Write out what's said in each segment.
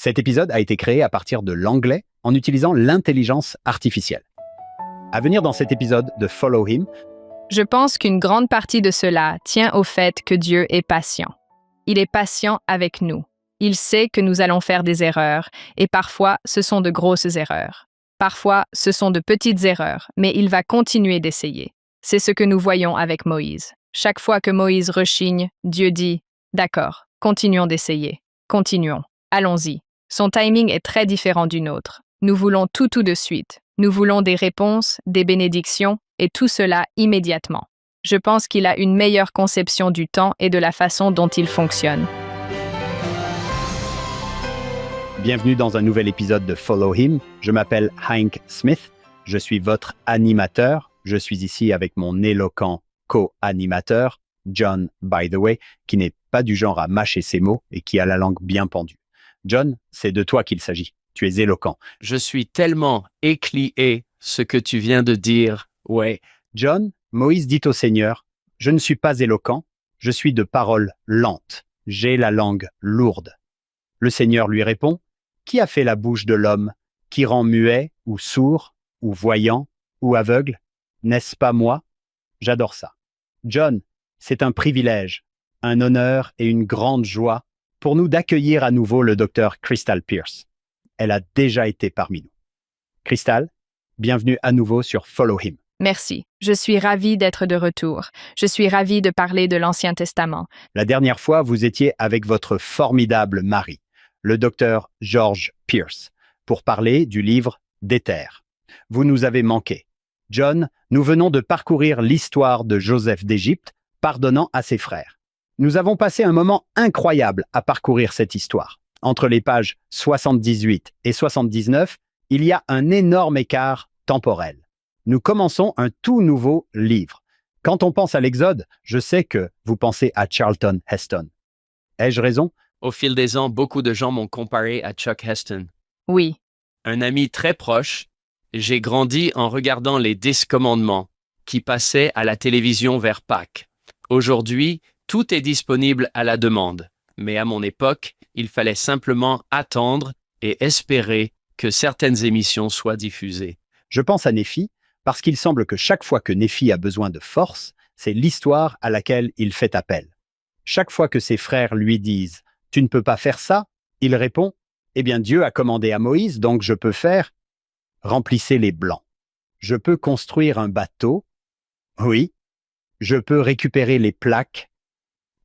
Cet épisode a été créé à partir de l'anglais en utilisant l'intelligence artificielle. À venir dans cet épisode de Follow Him, Je pense qu'une grande partie de cela tient au fait que Dieu est patient. Il est patient avec nous. Il sait que nous allons faire des erreurs, et parfois ce sont de grosses erreurs. Parfois ce sont de petites erreurs, mais il va continuer d'essayer. C'est ce que nous voyons avec Moïse. Chaque fois que Moïse rechigne, Dieu dit « D'accord, continuons d'essayer. Continuons. Allons-y. » Son timing est très différent du nôtre. Nous voulons tout de suite. Nous voulons des réponses, des bénédictions, et tout cela immédiatement. Je pense qu'il a une meilleure conception du temps et de la façon dont il fonctionne. bienvenue dans un nouvel épisode de Follow Him. Je m'appelle Hank Smith, je suis votre animateur. Je suis ici avec mon éloquent co-animateur, John, by the way, qui n'est pas du genre à mâcher ses mots et qui a la langue bien pendue. John, c'est de toi qu'il s'agit. Tu es éloquent. Je suis tellement éclié ce que tu viens de dire, ouais. John, Moïse dit au Seigneur, « Je ne suis pas éloquent, je suis de parole lente. J'ai la langue lourde. » Le Seigneur lui répond, « Qui a fait la bouche de l'homme, qui rend muet ou sourd ou voyant ou aveugle? N'est-ce pas moi? » J'adore ça. John, c'est un privilège, un honneur et une grande joie pour nous d'accueillir à nouveau le docteur Crystal Pierce. Elle a déjà été parmi nous. Crystal, bienvenue à nouveau sur Follow Him. Merci. Je suis ravie d'être de retour. Je suis ravie de parler de l'Ancien Testament. La dernière fois, vous étiez avec votre formidable mari, le docteur George Pierce, pour parler du livre d'Éther. Vous nous avez manqué. John, nous venons de parcourir l'histoire de Joseph d'Égypte, pardonnant à ses frères. Nous avons passé un moment incroyable à parcourir cette histoire. Entre les pages 78 et 79, il y a un énorme écart temporel. Nous commençons un tout nouveau livre. Quand on pense à l'Exode, je sais que vous pensez à Charlton Heston. Ai-je raison? Au fil des ans, beaucoup de gens m'ont comparé à Chuck Heston. Oui. Un ami très proche, j'ai grandi en regardant les 10 commandements qui passaient à la télévision vers Pâques. Aujourd'hui, tout est disponible à la demande. Mais à mon époque, il fallait simplement attendre et espérer que certaines émissions soient diffusées. Je pense à Néphi, parce qu'il semble que chaque fois que Néphi a besoin de force, c'est l'histoire à laquelle il fait appel. Chaque fois que ses frères lui disent « Tu ne peux pas faire ça », il répond « Eh bien Dieu a commandé à Moïse, donc je peux faire. Remplissez les blancs. Je peux construire un bateau. Oui. Je peux récupérer les plaques. »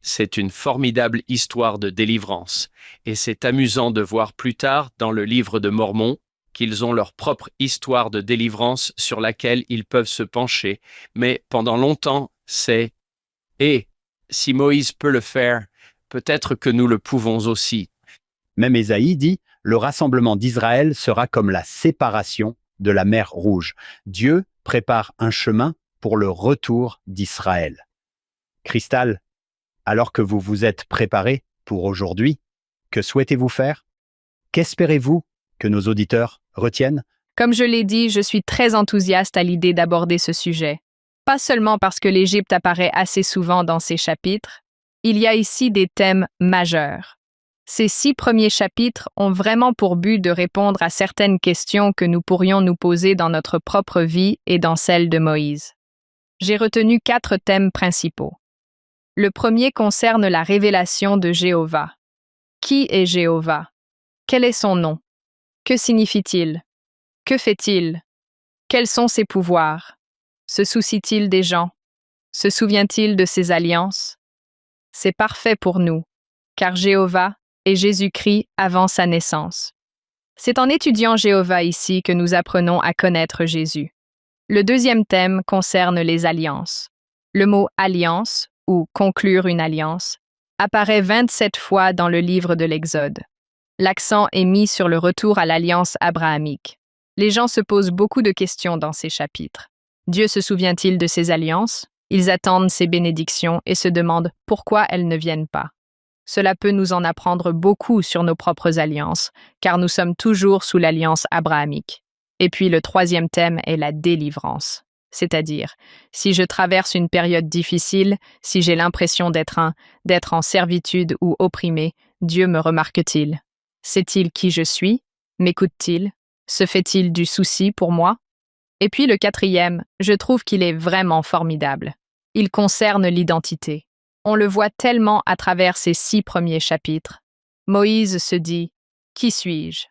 C'est une formidable histoire de délivrance, et c'est amusant de voir plus tard dans le livre de Mormon qu'ils ont leur propre histoire de délivrance sur laquelle ils peuvent se pencher, mais pendant longtemps, c'est « Et si Moïse peut le faire, peut-être que nous le pouvons aussi. » Même Ésaïe dit « Le rassemblement d'Israël sera comme la séparation de la mer Rouge. Dieu prépare un chemin pour le retour d'Israël. » Crystal, alors que vous vous êtes préparé pour aujourd'hui, que souhaitez-vous faire? Qu'espérez-vous que nos auditeurs retiennent? Comme je l'ai dit, je suis très enthousiaste à l'idée d'aborder ce sujet. Pas seulement parce que l'Égypte apparaît assez souvent dans ces chapitres, il y a ici des thèmes majeurs. Ces 6 premiers chapitres ont vraiment pour but de répondre à certaines questions que nous pourrions nous poser dans notre propre vie et dans celle de Moïse. J'ai retenu 4 thèmes principaux. Le premier concerne la révélation de Jéhovah. Qui est Jéhovah? Quel est son nom? Que signifie-t-il? Que fait-il? Quels sont ses pouvoirs? Se soucie-t-il des gens? Se souvient-il de ses alliances? C'est parfait pour nous, car Jéhovah est Jésus-Christ avant sa naissance. C'est en étudiant Jéhovah ici que nous apprenons à connaître Jésus. Le deuxième thème concerne les alliances. Le mot « alliance » ou « conclure une alliance » apparaît 27 fois dans le livre de l'Exode. L'accent est mis sur le retour à l'alliance abrahamique. Les gens se posent beaucoup de questions dans ces chapitres. Dieu se souvient-il de ses alliances? Ils attendent ses bénédictions et se demandent pourquoi elles ne viennent pas. Cela peut nous en apprendre beaucoup sur nos propres alliances, car nous sommes toujours sous l'alliance abrahamique. Et puis le troisième thème est la délivrance. C'est-à-dire, si je traverse une période difficile, si j'ai l'impression d'être en servitude ou opprimé, Dieu me remarque-t-il? Sait-il qui je suis? M'écoute-t-il? Se fait-il du souci pour moi? Et puis le quatrième, je trouve qu'il est vraiment formidable. Il concerne l'identité. On le voit tellement à travers ces 6 premiers chapitres. Moïse se dit « Qui suis-je »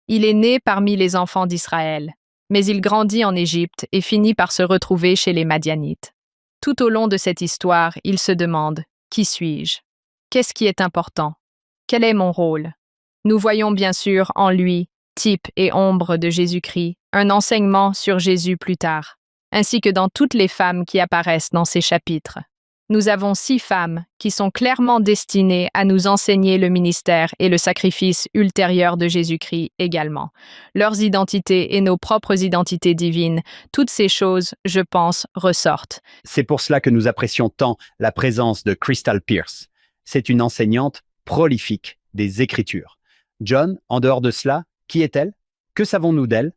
Il est né parmi les enfants d'Israël, mais il grandit en Égypte et finit par se retrouver chez les Madianites. Tout au long de cette histoire, il se demande « Qui suis-je » Qu'est-ce qui est important? Quel est mon rôle? Nous voyons bien sûr en lui, type et ombre de Jésus-Christ, un enseignement sur Jésus plus tard, ainsi que dans toutes les femmes qui apparaissent dans ces chapitres. Nous avons 6 femmes qui sont clairement destinées à nous enseigner le ministère et le sacrifice ultérieur de Jésus-Christ également. Leurs identités et nos propres identités divines, toutes ces choses, je pense, ressortent. C'est pour cela que nous apprécions tant la présence de Crystal Pierce. C'est une enseignante prolifique des Écritures. John, en dehors de cela, qui est-elle? Que savons-nous d'elle?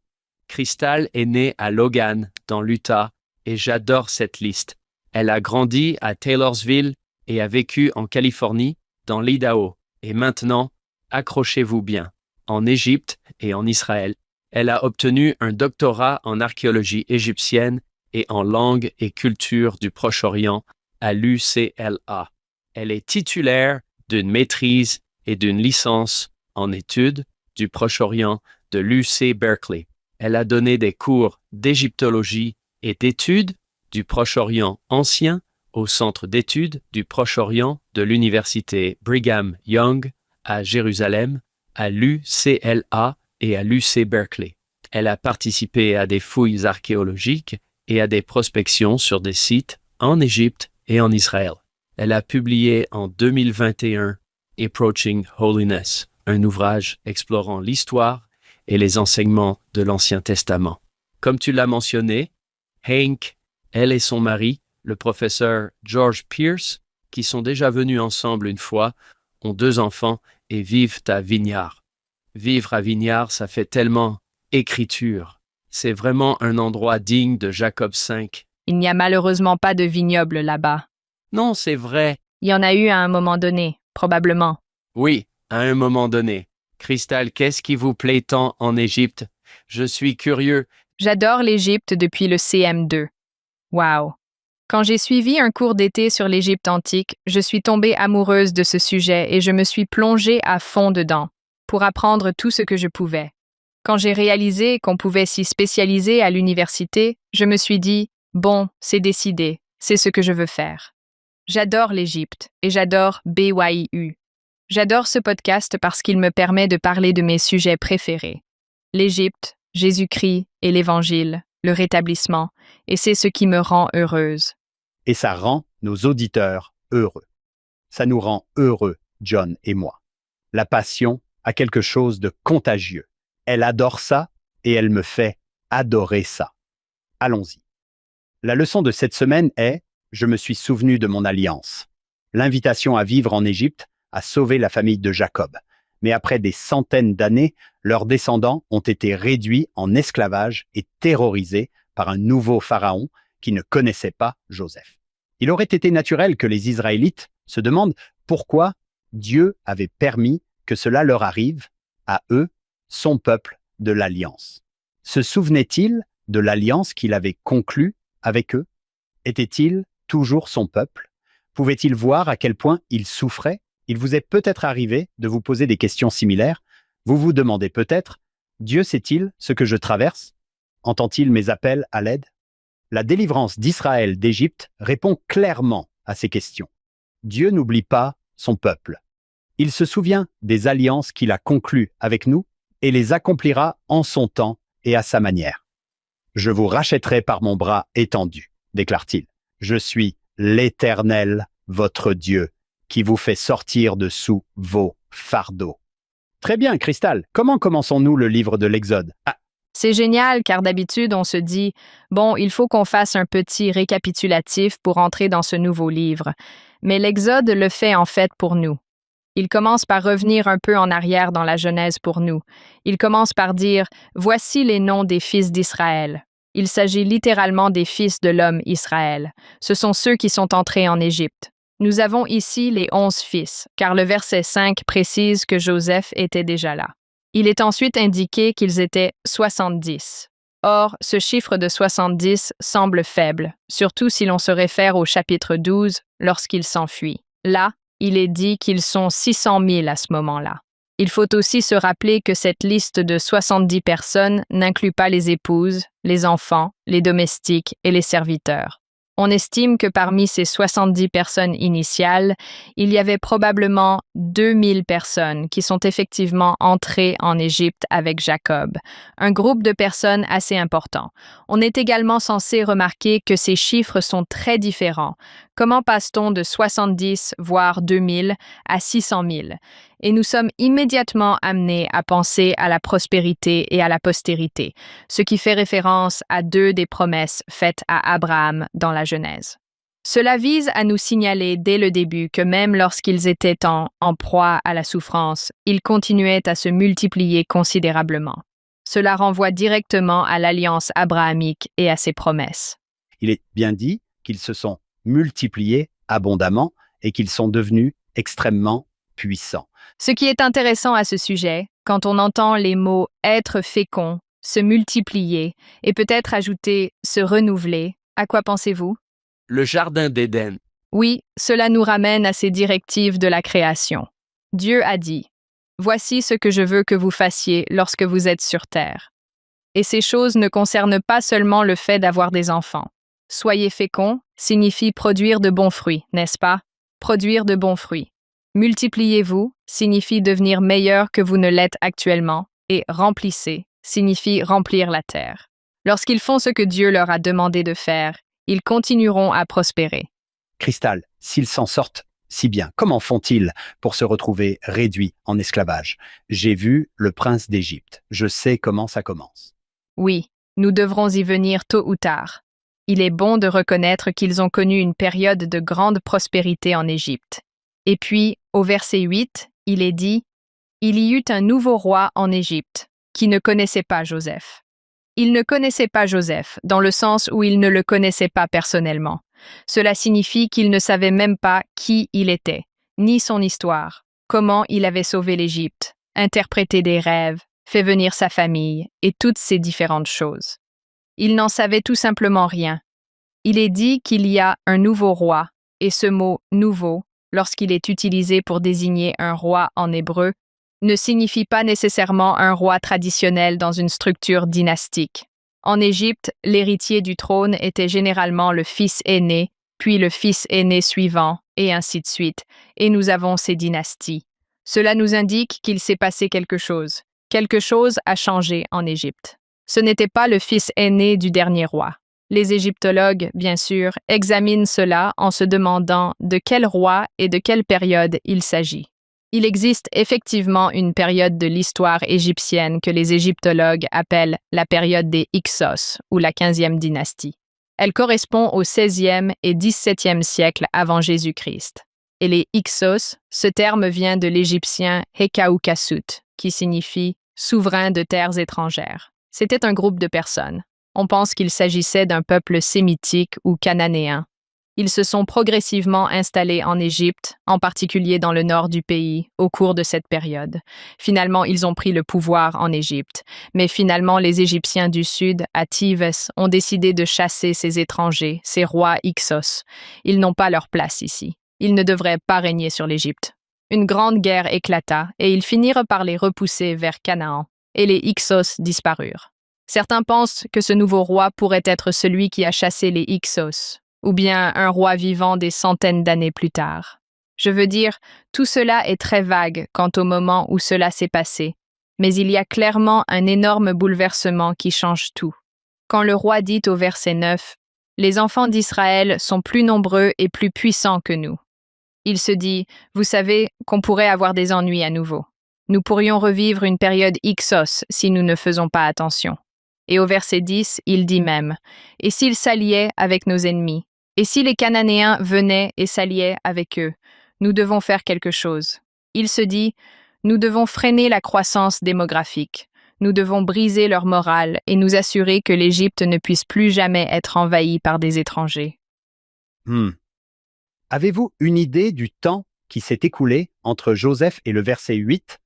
Crystal est née à Logan, dans l'Utah, et j'adore cette liste. Elle a grandi à Taylorsville et a vécu en Californie, dans l'Idaho. Et maintenant, accrochez-vous bien, en Égypte et en Israël. Elle a obtenu un doctorat en archéologie égyptienne et en langue et culture du Proche-Orient à l'UCLA. Elle est titulaire d'une maîtrise et d'une licence en études du Proche-Orient de l'UC Berkeley. Elle a donné des cours d'égyptologie et d'études du Proche-Orient ancien au Centre d'études du Proche-Orient de l'Université Brigham Young à Jérusalem, à l'UCLA et à l'UC Berkeley. Elle a participé à des fouilles archéologiques et à des prospections sur des sites en Égypte et en Israël. Elle a publié en 2021 Approaching Holiness, un ouvrage explorant l'histoire et les enseignements de l'Ancien Testament. Comme tu l'as mentionné, Hank, elle et son mari, le professeur George Pierce, qui sont déjà venus ensemble une fois, ont 2 enfants et vivent à Vignard. Vivre à Vignard, ça fait tellement écriture. C'est vraiment un endroit digne de Jacob 5. Il n'y a malheureusement pas de vignoble là-bas. Non, c'est vrai. Il y en a eu à un moment donné, probablement. Oui, à un moment donné. Crystal, qu'est-ce qui vous plaît tant en Égypte? Je suis curieux. J'adore l'Égypte depuis le CM2. Wow! Quand j'ai suivi un cours d'été sur l'Égypte antique, je suis tombée amoureuse de ce sujet et je me suis plongée à fond dedans, pour apprendre tout ce que je pouvais. Quand j'ai réalisé qu'on pouvait s'y spécialiser à l'université, je me suis dit, bon, c'est décidé, c'est ce que je veux faire. J'adore l'Égypte et j'adore BYU. J'adore ce podcast parce qu'il me permet de parler de mes sujets préférés. L'Égypte, Jésus-Christ et l'Évangile, le rétablissement, et c'est ce qui me rend heureuse. Et ça rend nos auditeurs heureux. Ça nous rend heureux, John et moi. La passion a quelque chose de contagieux. Elle adore ça et elle me fait adorer ça. Allons-y. La leçon de cette semaine est « Je me suis souvenu de mon alliance ». L'invitation à vivre en Égypte a sauvé la famille de Jacob. Mais après des centaines d'années, leurs descendants ont été réduits en esclavage et terrorisés par un nouveau pharaon qui ne connaissait pas Joseph. Il aurait été naturel que les Israélites se demandent pourquoi Dieu avait permis que cela leur arrive, à eux, son peuple de l'Alliance. Se souvenait-il de l'alliance qu'il avait conclue avec eux? Était-il toujours son peuple? Pouvait-il voir à quel point il souffrait? Il vous est peut-être arrivé de vous poser des questions similaires. Vous vous demandez peut-être, Dieu sait-il ce que je traverse? Entend-il mes appels à l'aide? La délivrance d'Israël d'Égypte répond clairement à ces questions. Dieu n'oublie pas son peuple. Il se souvient des alliances qu'il a conclues avec nous et les accomplira en son temps et à sa manière. Je vous rachèterai par mon bras étendu, déclare-t-il. Je suis l'Éternel, votre Dieu, qui vous fait sortir de sous vos fardeaux. Très bien, Crystal. Comment commençons-nous le livre de l'Exode? C'est génial car d'habitude on se dit « Bon, il faut qu'on fasse un petit récapitulatif pour entrer dans ce nouveau livre. » Mais l'Exode le fait en fait pour nous. Il commence par revenir un peu en arrière dans la Genèse pour nous. Il commence par dire « Voici les noms des fils d'Israël. » Il s'agit littéralement des fils de l'homme Israël. Ce sont ceux qui sont entrés en Égypte. Nous avons ici les 11 fils, car le verset 5 précise que Joseph était déjà là. Il est ensuite indiqué qu'ils étaient 70. Or, ce chiffre de 70 semble faible, surtout si l'on se réfère au chapitre 12 lorsqu'il s'enfuit. Là, il est dit qu'ils sont 600 000 à ce moment-là. Il faut aussi se rappeler que cette liste de 70 personnes n'inclut pas les épouses, les enfants, les domestiques et les serviteurs. On estime que parmi ces 70 personnes initiales, il y avait probablement 2000 personnes qui sont effectivement entrées en Égypte avec Jacob, un groupe de personnes assez important. On est également censé remarquer que ces chiffres sont très différents. Comment passe-t-on de 70, voire 2000, à 600 000? Et nous sommes immédiatement amenés à penser à la prospérité et à la postérité, ce qui fait référence à deux des promesses faites à Abraham dans la Genèse. Cela vise à nous signaler dès le début que même lorsqu'ils étaient en proie à la souffrance, ils continuaient à se multiplier considérablement. Cela renvoie directement à l'alliance abrahamique et à ses promesses. Il est bien dit qu'ils se sont multipliés abondamment et qu'ils sont devenus extrêmement puissants. Ce qui est intéressant à ce sujet, quand on entend les mots « être fécond »,« se multiplier » et peut-être ajouter « se renouveler », à quoi pensez-vous? Le jardin d'Éden. Oui, cela nous ramène à ces directives de la création. Dieu a dit « Voici ce que je veux que vous fassiez lorsque vous êtes sur terre. » Et ces choses ne concernent pas seulement le fait d'avoir des enfants. Soyez féconds signifie produire de bons fruits, n'est-ce pas? Produire de bons fruits. Multipliez-vous signifie devenir meilleur que vous ne l'êtes actuellement, et remplissez signifie remplir la terre. Lorsqu'ils font ce que Dieu leur a demandé de faire, ils continueront à prospérer. Cristal, s'ils s'en sortent si bien, comment font-ils pour se retrouver réduits en esclavage? J'ai vu Le Prince d'Égypte. Je sais comment ça commence. Oui, nous devrons y venir tôt ou tard. Il est bon de reconnaître qu'ils ont connu une période de grande prospérité en Égypte. Et puis, au verset 8, il est dit « Il y eut un nouveau roi en Égypte, qui ne connaissait pas Joseph. » Il ne connaissait pas Joseph, dans le sens où il ne le connaissait pas personnellement. Cela signifie qu'il ne savait même pas qui il était, ni son histoire, comment il avait sauvé l'Égypte, interprété des rêves, fait venir sa famille, et toutes ces différentes choses. Il n'en savait tout simplement rien. Il est dit qu'il y a un nouveau roi, et ce mot « nouveau », lorsqu'il est utilisé pour désigner un roi en hébreu, ne signifie pas nécessairement un roi traditionnel dans une structure dynastique. En Égypte, l'héritier du trône était généralement le fils aîné, puis le fils aîné suivant, et ainsi de suite, et nous avons ces dynasties. Cela nous indique qu'il s'est passé quelque chose. Quelque chose a changé en Égypte. Ce n'était pas le fils aîné du dernier roi. Les égyptologues, bien sûr, examinent cela en se demandant de quel roi et de quelle période il s'agit. Il existe effectivement une période de l'histoire égyptienne que les égyptologues appellent la période des Hyksos, ou la 15e dynastie. Elle correspond au 16e et 17e siècle avant Jésus-Christ. Et les Hyksos, ce terme vient de l'égyptien Hekaukasut, qui signifie « souverain de terres étrangères ». C'était un groupe de personnes. On pense qu'il s'agissait d'un peuple sémitique ou cananéen. Ils se sont progressivement installés en Égypte, en particulier dans le nord du pays, au cours de cette période. Finalement, ils ont pris le pouvoir en Égypte. Mais finalement, les Égyptiens du sud, à Thebes, ont décidé de chasser ces étrangers, ces rois Hyksos. Ils n'ont pas leur place ici. Ils ne devraient pas régner sur l'Égypte. Une grande guerre éclata et ils finirent par les repousser vers Canaan, et les Hyksos disparurent. Certains pensent que ce nouveau roi pourrait être celui qui a chassé les Hyksos, ou bien un roi vivant des centaines d'années plus tard. Je veux dire, tout cela est très vague quant au moment où cela s'est passé, mais il y a clairement un énorme bouleversement qui change tout. Quand le roi dit au verset 9, « Les enfants d'Israël sont plus nombreux et plus puissants que nous », il se dit, vous savez, qu'on pourrait avoir des ennuis à nouveau. Nous pourrions revivre une période Hyksos si nous ne faisons pas attention. Et au verset 10, il dit même, « Et s'ils s'alliaient avec nos ennemis, et si les Cananéens venaient et s'alliaient avec eux, nous devons faire quelque chose. » Il se dit, « Nous devons freiner la croissance démographique. Nous devons briser leur morale et nous assurer que l'Égypte ne puisse plus jamais être envahie par des étrangers. » Avez-vous une idée du temps qui s'est écoulé entre Joseph et le verset 8?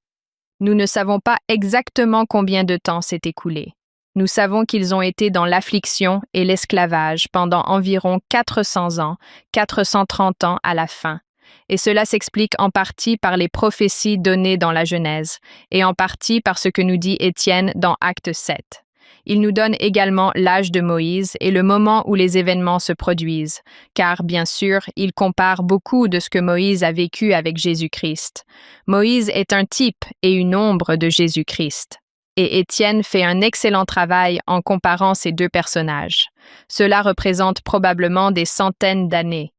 Nous ne savons pas exactement combien de temps s'est écoulé. Nous savons qu'ils ont été dans l'affliction et l'esclavage pendant environ 400 ans, 430 ans à la fin. Et cela s'explique en partie par les prophéties données dans la Genèse, et en partie par ce que nous dit Étienne dans Acte 7. Il nous donne également l'âge de Moïse et le moment où les événements se produisent, car, bien sûr, il compare beaucoup de ce que Moïse a vécu avec Jésus-Christ. Moïse est un type et une ombre de Jésus-Christ. Et Étienne fait un excellent travail en comparant ces deux personnages. Cela représente probablement des centaines d'années.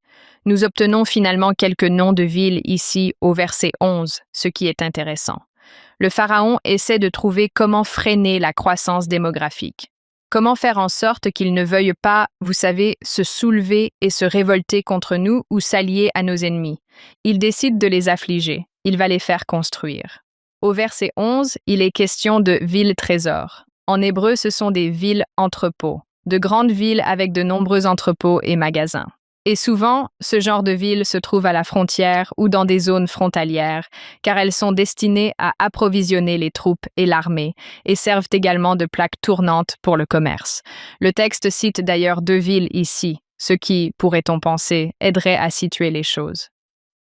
Nous obtenons finalement quelques noms de villes ici au verset 11, ce qui est intéressant. Le pharaon essaie de trouver comment freiner la croissance démographique. Comment faire en sorte qu'il ne veuille pas, vous savez, se soulever et se révolter contre nous ou s'allier à nos ennemis. Il décide de les affliger. Il va les faire construire. Au verset 11, il est question de villes-trésors. En hébreu, ce sont des villes-entrepôts, de grandes villes avec de nombreux entrepôts et magasins. Et souvent, ce genre de villes se trouve à la frontière ou dans des zones frontalières, car elles sont destinées à approvisionner les troupes et l'armée, et servent également de plaque tournante pour le commerce. Le texte cite d'ailleurs 2 villes ici, ce qui, pourrait-on penser, aiderait à situer les choses.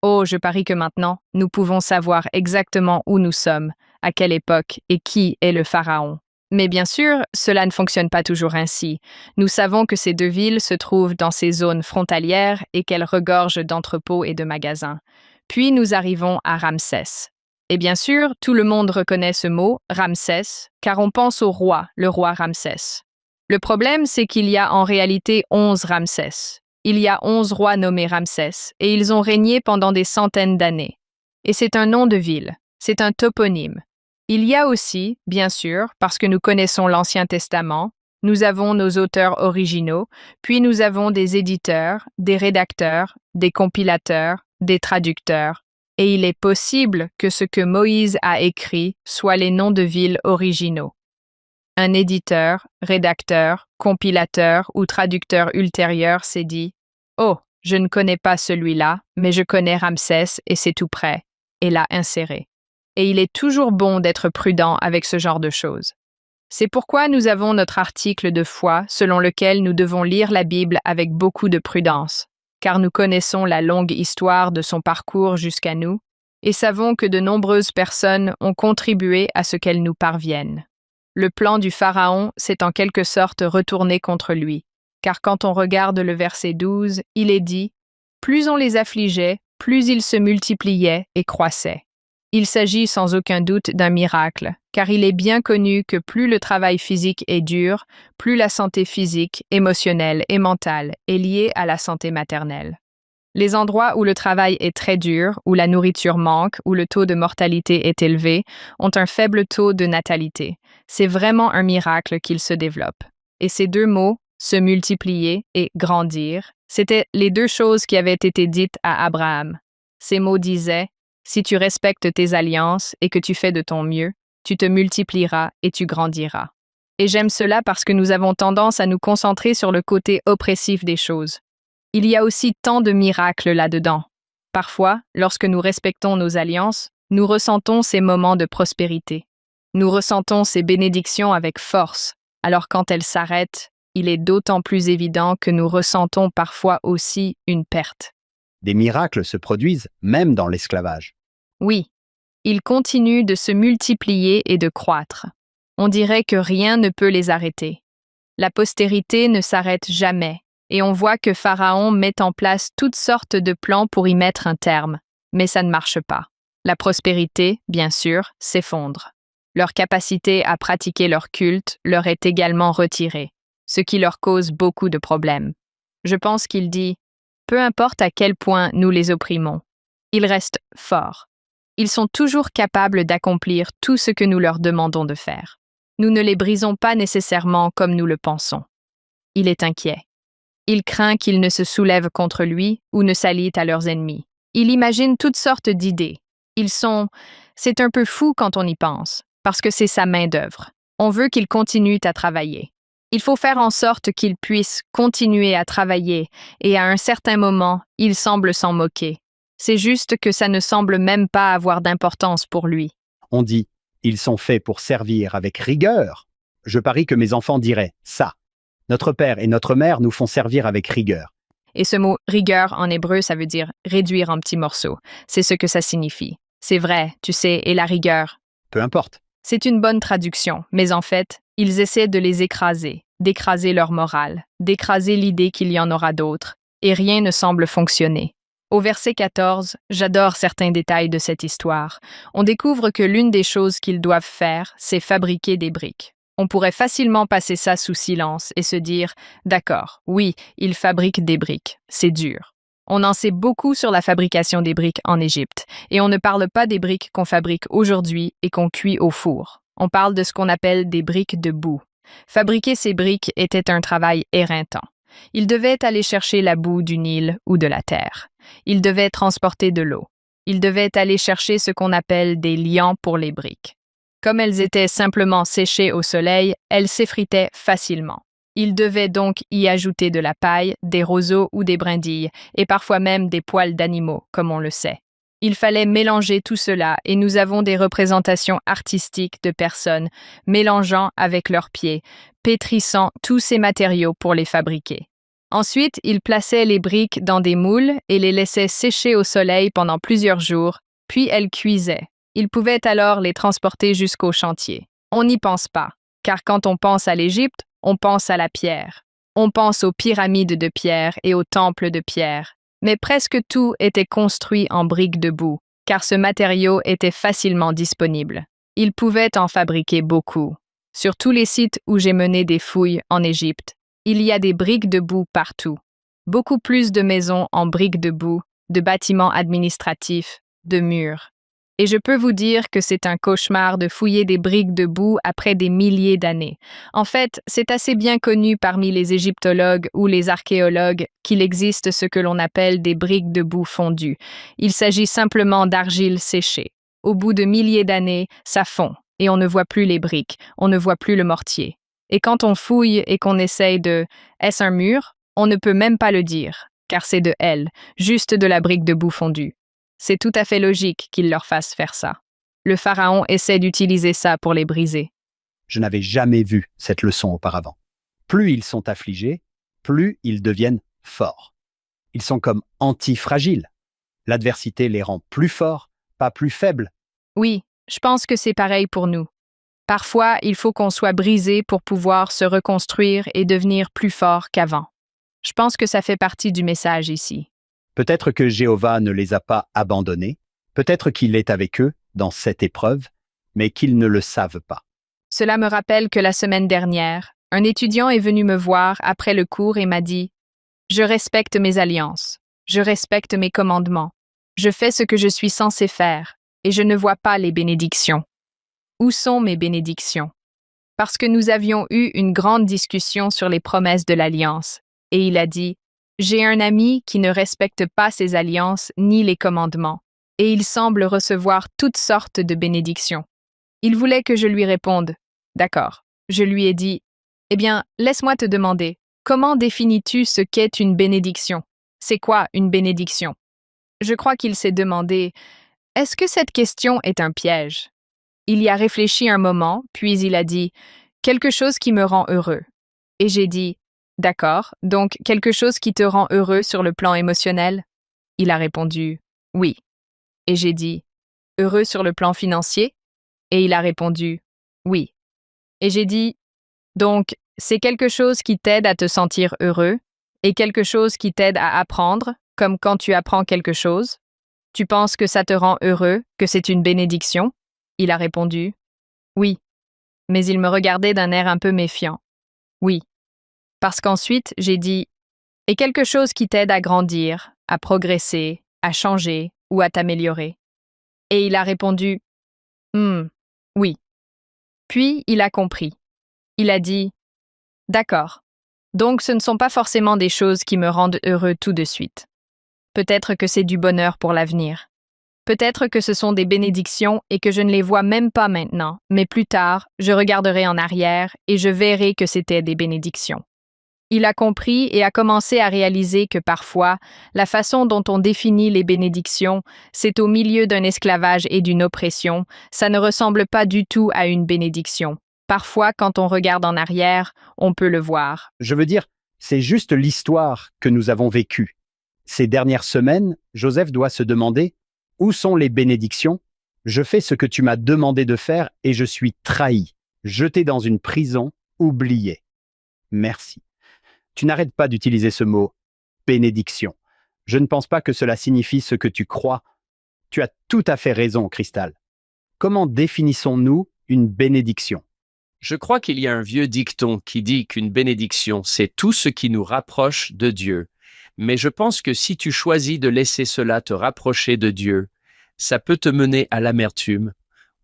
Oh, je parie que maintenant, nous pouvons savoir exactement où nous sommes, à quelle époque et qui est le pharaon. Mais bien sûr, cela ne fonctionne pas toujours ainsi. Nous savons que ces 2 villes se trouvent dans ces zones frontalières et qu'elles regorgent d'entrepôts et de magasins. Puis nous arrivons à Ramsès. Et bien sûr, tout le monde reconnaît ce mot, Ramsès, car on pense au roi, le roi Ramsès. Le problème, c'est qu'il y a en réalité 11 Ramsès. Il y a 11 rois nommés Ramsès, et ils ont régné pendant des centaines d'années. Et c'est un nom de ville, c'est un toponyme. Il y a aussi, bien sûr, parce que nous connaissons l'Ancien Testament, nous avons nos auteurs originaux, puis nous avons des éditeurs, des rédacteurs, des compilateurs, des traducteurs, et il est possible que ce que Moïse a écrit soit les noms de villes originaux. Un éditeur, rédacteur, compilateur ou traducteur ultérieur s'est dit « Oh, je ne connais pas celui-là, mais je connais Ramsès et c'est tout près », et l'a inséré. Et il est toujours bon d'être prudent avec ce genre de choses. C'est pourquoi nous avons notre article de foi selon lequel nous devons lire la Bible avec beaucoup de prudence, car nous connaissons la longue histoire de son parcours jusqu'à nous et savons que de nombreuses personnes ont contribué à ce qu'elle nous parvienne. Le plan du Pharaon s'est en quelque sorte retourné contre lui, car quand on regarde le verset 12, il est dit « Plus on les affligeait, plus ils se multipliaient et croissaient ». Il s'agit sans aucun doute d'un miracle, car il est bien connu que plus le travail physique est dur, plus la santé physique, émotionnelle et mentale est liée à la santé maternelle. Les endroits où le travail est très dur, où la nourriture manque, où le taux de mortalité est élevé, ont un faible taux de natalité. C'est vraiment un miracle qu'ils se développent. Et ces 2 mots, se multiplier et grandir, c'étaient les 2 choses qui avaient été dites à Abraham. Ces mots disaient « Si tu respectes tes alliances et que tu fais de ton mieux, tu te multiplieras et tu grandiras. » Et j'aime cela parce que nous avons tendance à nous concentrer sur le côté oppressif des choses. Il y a aussi tant de miracles là-dedans. Parfois, lorsque nous respectons nos alliances, nous ressentons ces moments de prospérité. Nous ressentons ces bénédictions avec force, alors quand elles s'arrêtent, il est d'autant plus évident que nous ressentons parfois aussi une perte. Des miracles se produisent même dans l'esclavage. Oui, ils continuent de se multiplier et de croître. On dirait que rien ne peut les arrêter. La postérité ne s'arrête jamais, et on voit que Pharaon met en place toutes sortes de plans pour y mettre un terme, mais ça ne marche pas. La prospérité, bien sûr, s'effondre. Leur capacité à pratiquer leur culte leur est également retirée, ce qui leur cause beaucoup de problèmes. Je pense qu'il dit « Peu importe à quel point nous les opprimons, ils restent forts. Ils sont toujours capables d'accomplir tout ce que nous leur demandons de faire. Nous ne les brisons pas nécessairement comme nous le pensons. » Il est inquiet. Il craint qu'ils ne se soulèvent contre lui ou ne s'allient à leurs ennemis. Il imagine toutes sortes d'idées. C'est un peu fou quand on y pense, parce que c'est sa main-d'œuvre. On veut qu'ils continuent à travailler. Il faut faire en sorte qu'il puisse continuer à travailler, et à un certain moment, il semble s'en moquer. C'est juste que ça ne semble même pas avoir d'importance pour lui. On dit, ils sont faits pour servir avec rigueur. Je parie que mes enfants diraient ça. Notre père et notre mère nous font servir avec rigueur. Et ce mot rigueur en hébreu, ça veut dire réduire en petits morceaux. C'est ce que ça signifie. C'est vrai, tu sais, et la rigueur. Peu importe. C'est une bonne traduction, mais en fait, ils essaient de les écraser, d'écraser leur morale, d'écraser l'idée qu'il y en aura d'autres, et rien ne semble fonctionner. Au verset 14, j'adore certains détails de cette histoire. On découvre que l'une des choses qu'ils doivent faire, c'est fabriquer des briques. On pourrait facilement passer ça sous silence et se dire « D'accord, oui, ils fabriquent des briques, c'est dur ». On en sait beaucoup sur la fabrication des briques en Égypte, et on ne parle pas des briques qu'on fabrique aujourd'hui et qu'on cuit au four. On parle de ce qu'on appelle des briques de boue. Fabriquer ces briques était un travail éreintant. Ils devaient aller chercher la boue du Nil ou de la terre. Ils devaient transporter de l'eau. Ils devaient aller chercher ce qu'on appelle des liants pour les briques. Comme elles étaient simplement séchées au soleil, elles s'effritaient facilement. Ils devaient donc y ajouter de la paille, des roseaux ou des brindilles, et parfois même des poils d'animaux, comme on le sait. Il fallait mélanger tout cela, et nous avons des représentations artistiques de personnes mélangeant avec leurs pieds, pétrissant tous ces matériaux pour les fabriquer. Ensuite, ils plaçaient les briques dans des moules et les laissaient sécher au soleil pendant plusieurs jours, puis elles cuisaient. Ils pouvaient alors les transporter jusqu'au chantier. On n'y pense pas, car quand on pense à l'Égypte, on pense à la pierre. On pense aux pyramides de pierre et aux temples de pierre. Mais presque tout était construit en briques de boue, car ce matériau était facilement disponible. Ils pouvaient en fabriquer beaucoup. Sur tous les sites où j'ai mené des fouilles en Égypte, il y a des briques de boue partout. Beaucoup plus de maisons en briques de boue, de bâtiments administratifs, de murs. Et je peux vous dire que c'est un cauchemar de fouiller des briques de boue après des milliers d'années. En fait, c'est assez bien connu parmi les égyptologues ou les archéologues qu'il existe ce que l'on appelle des briques de boue fondues. Il s'agit simplement d'argile séchée. Au bout de milliers d'années, ça fond, et on ne voit plus les briques, on ne voit plus le mortier. Et quand on fouille et qu'on essaye de « est-ce un mur ?», on ne peut même pas le dire, car c'est de L, juste de la brique de boue fondue. C'est tout à fait logique qu'il leur fasse faire ça. Le pharaon essaie d'utiliser ça pour les briser. Je n'avais jamais vu cette leçon auparavant. Plus ils sont affligés, plus ils deviennent forts. Ils sont comme antifragiles. L'adversité les rend plus forts, pas plus faibles. Oui, je pense que c'est pareil pour nous. Parfois, il faut qu'on soit brisé pour pouvoir se reconstruire et devenir plus fort qu'avant. Je pense que ça fait partie du message ici. Peut-être que Jéhovah ne les a pas abandonnés, peut-être qu'il est avec eux dans cette épreuve, mais qu'ils ne le savent pas. Cela me rappelle que la semaine dernière, un étudiant est venu me voir après le cours et m'a dit « Je respecte mes alliances, je respecte mes commandements, je fais ce que je suis censé faire, et je ne vois pas les bénédictions. Où sont mes bénédictions ?» Parce que nous avions eu une grande discussion sur les promesses de l'alliance, et il a dit « J'ai un ami qui ne respecte pas ses alliances ni les commandements, et il semble recevoir toutes sortes de bénédictions. » Il voulait que je lui réponde « D'accord. » Je lui ai dit « Eh bien, laisse-moi te demander, comment définis-tu ce qu'est une bénédiction? C'est quoi une bénédiction? » Je crois qu'il s'est demandé « Est-ce que cette question est un piège? » Il y a réfléchi un moment, puis il a dit « Quelque chose qui me rend heureux. » Et j'ai dit « D'accord, donc quelque chose qui te rend heureux sur le plan émotionnel? » Il a répondu « Oui. » Et j'ai dit « Heureux sur le plan financier? » Et il a répondu « Oui. » Et j'ai dit « Donc, c'est quelque chose qui t'aide à te sentir heureux et quelque chose qui t'aide à apprendre, comme quand tu apprends quelque chose? Tu penses que ça te rend heureux, que c'est une bénédiction? » Il a répondu « Oui. » Mais il me regardait d'un air un peu méfiant. « Oui. » Parce qu'ensuite, j'ai dit « Et quelque chose qui t'aide à grandir, à progresser, à changer ou à t'améliorer? » Et il a répondu « oui. » Puis il a compris. Il a dit « D'accord. Donc ce ne sont pas forcément des choses qui me rendent heureux tout de suite. Peut-être que c'est du bonheur pour l'avenir. » Peut-être que ce sont des bénédictions et que je ne les vois même pas maintenant, mais plus tard, je regarderai en arrière et je verrai que c'était des bénédictions. Il a compris et a commencé à réaliser que parfois, la façon dont on définit les bénédictions, c'est au milieu d'un esclavage et d'une oppression, ça ne ressemble pas du tout à une bénédiction. Parfois, quand on regarde en arrière, on peut le voir. Je veux dire, c'est juste l'histoire que nous avons vécue. Ces dernières semaines, Joseph doit se demander « Où sont les bénédictions ? Je fais ce que tu m'as demandé de faire et je suis trahi, jeté dans une prison, oublié. Merci. » Tu n'arrêtes pas d'utiliser ce mot « bénédiction ». Je ne pense pas que cela signifie ce que tu crois. Tu as tout à fait raison, Cristal. Comment définissons-nous une bénédiction ? Je crois qu'il y a un vieux dicton qui dit qu'une bénédiction, c'est tout ce qui nous rapproche de Dieu. Mais je pense que si tu choisis de laisser cela te rapprocher de Dieu, ça peut te mener à l'amertume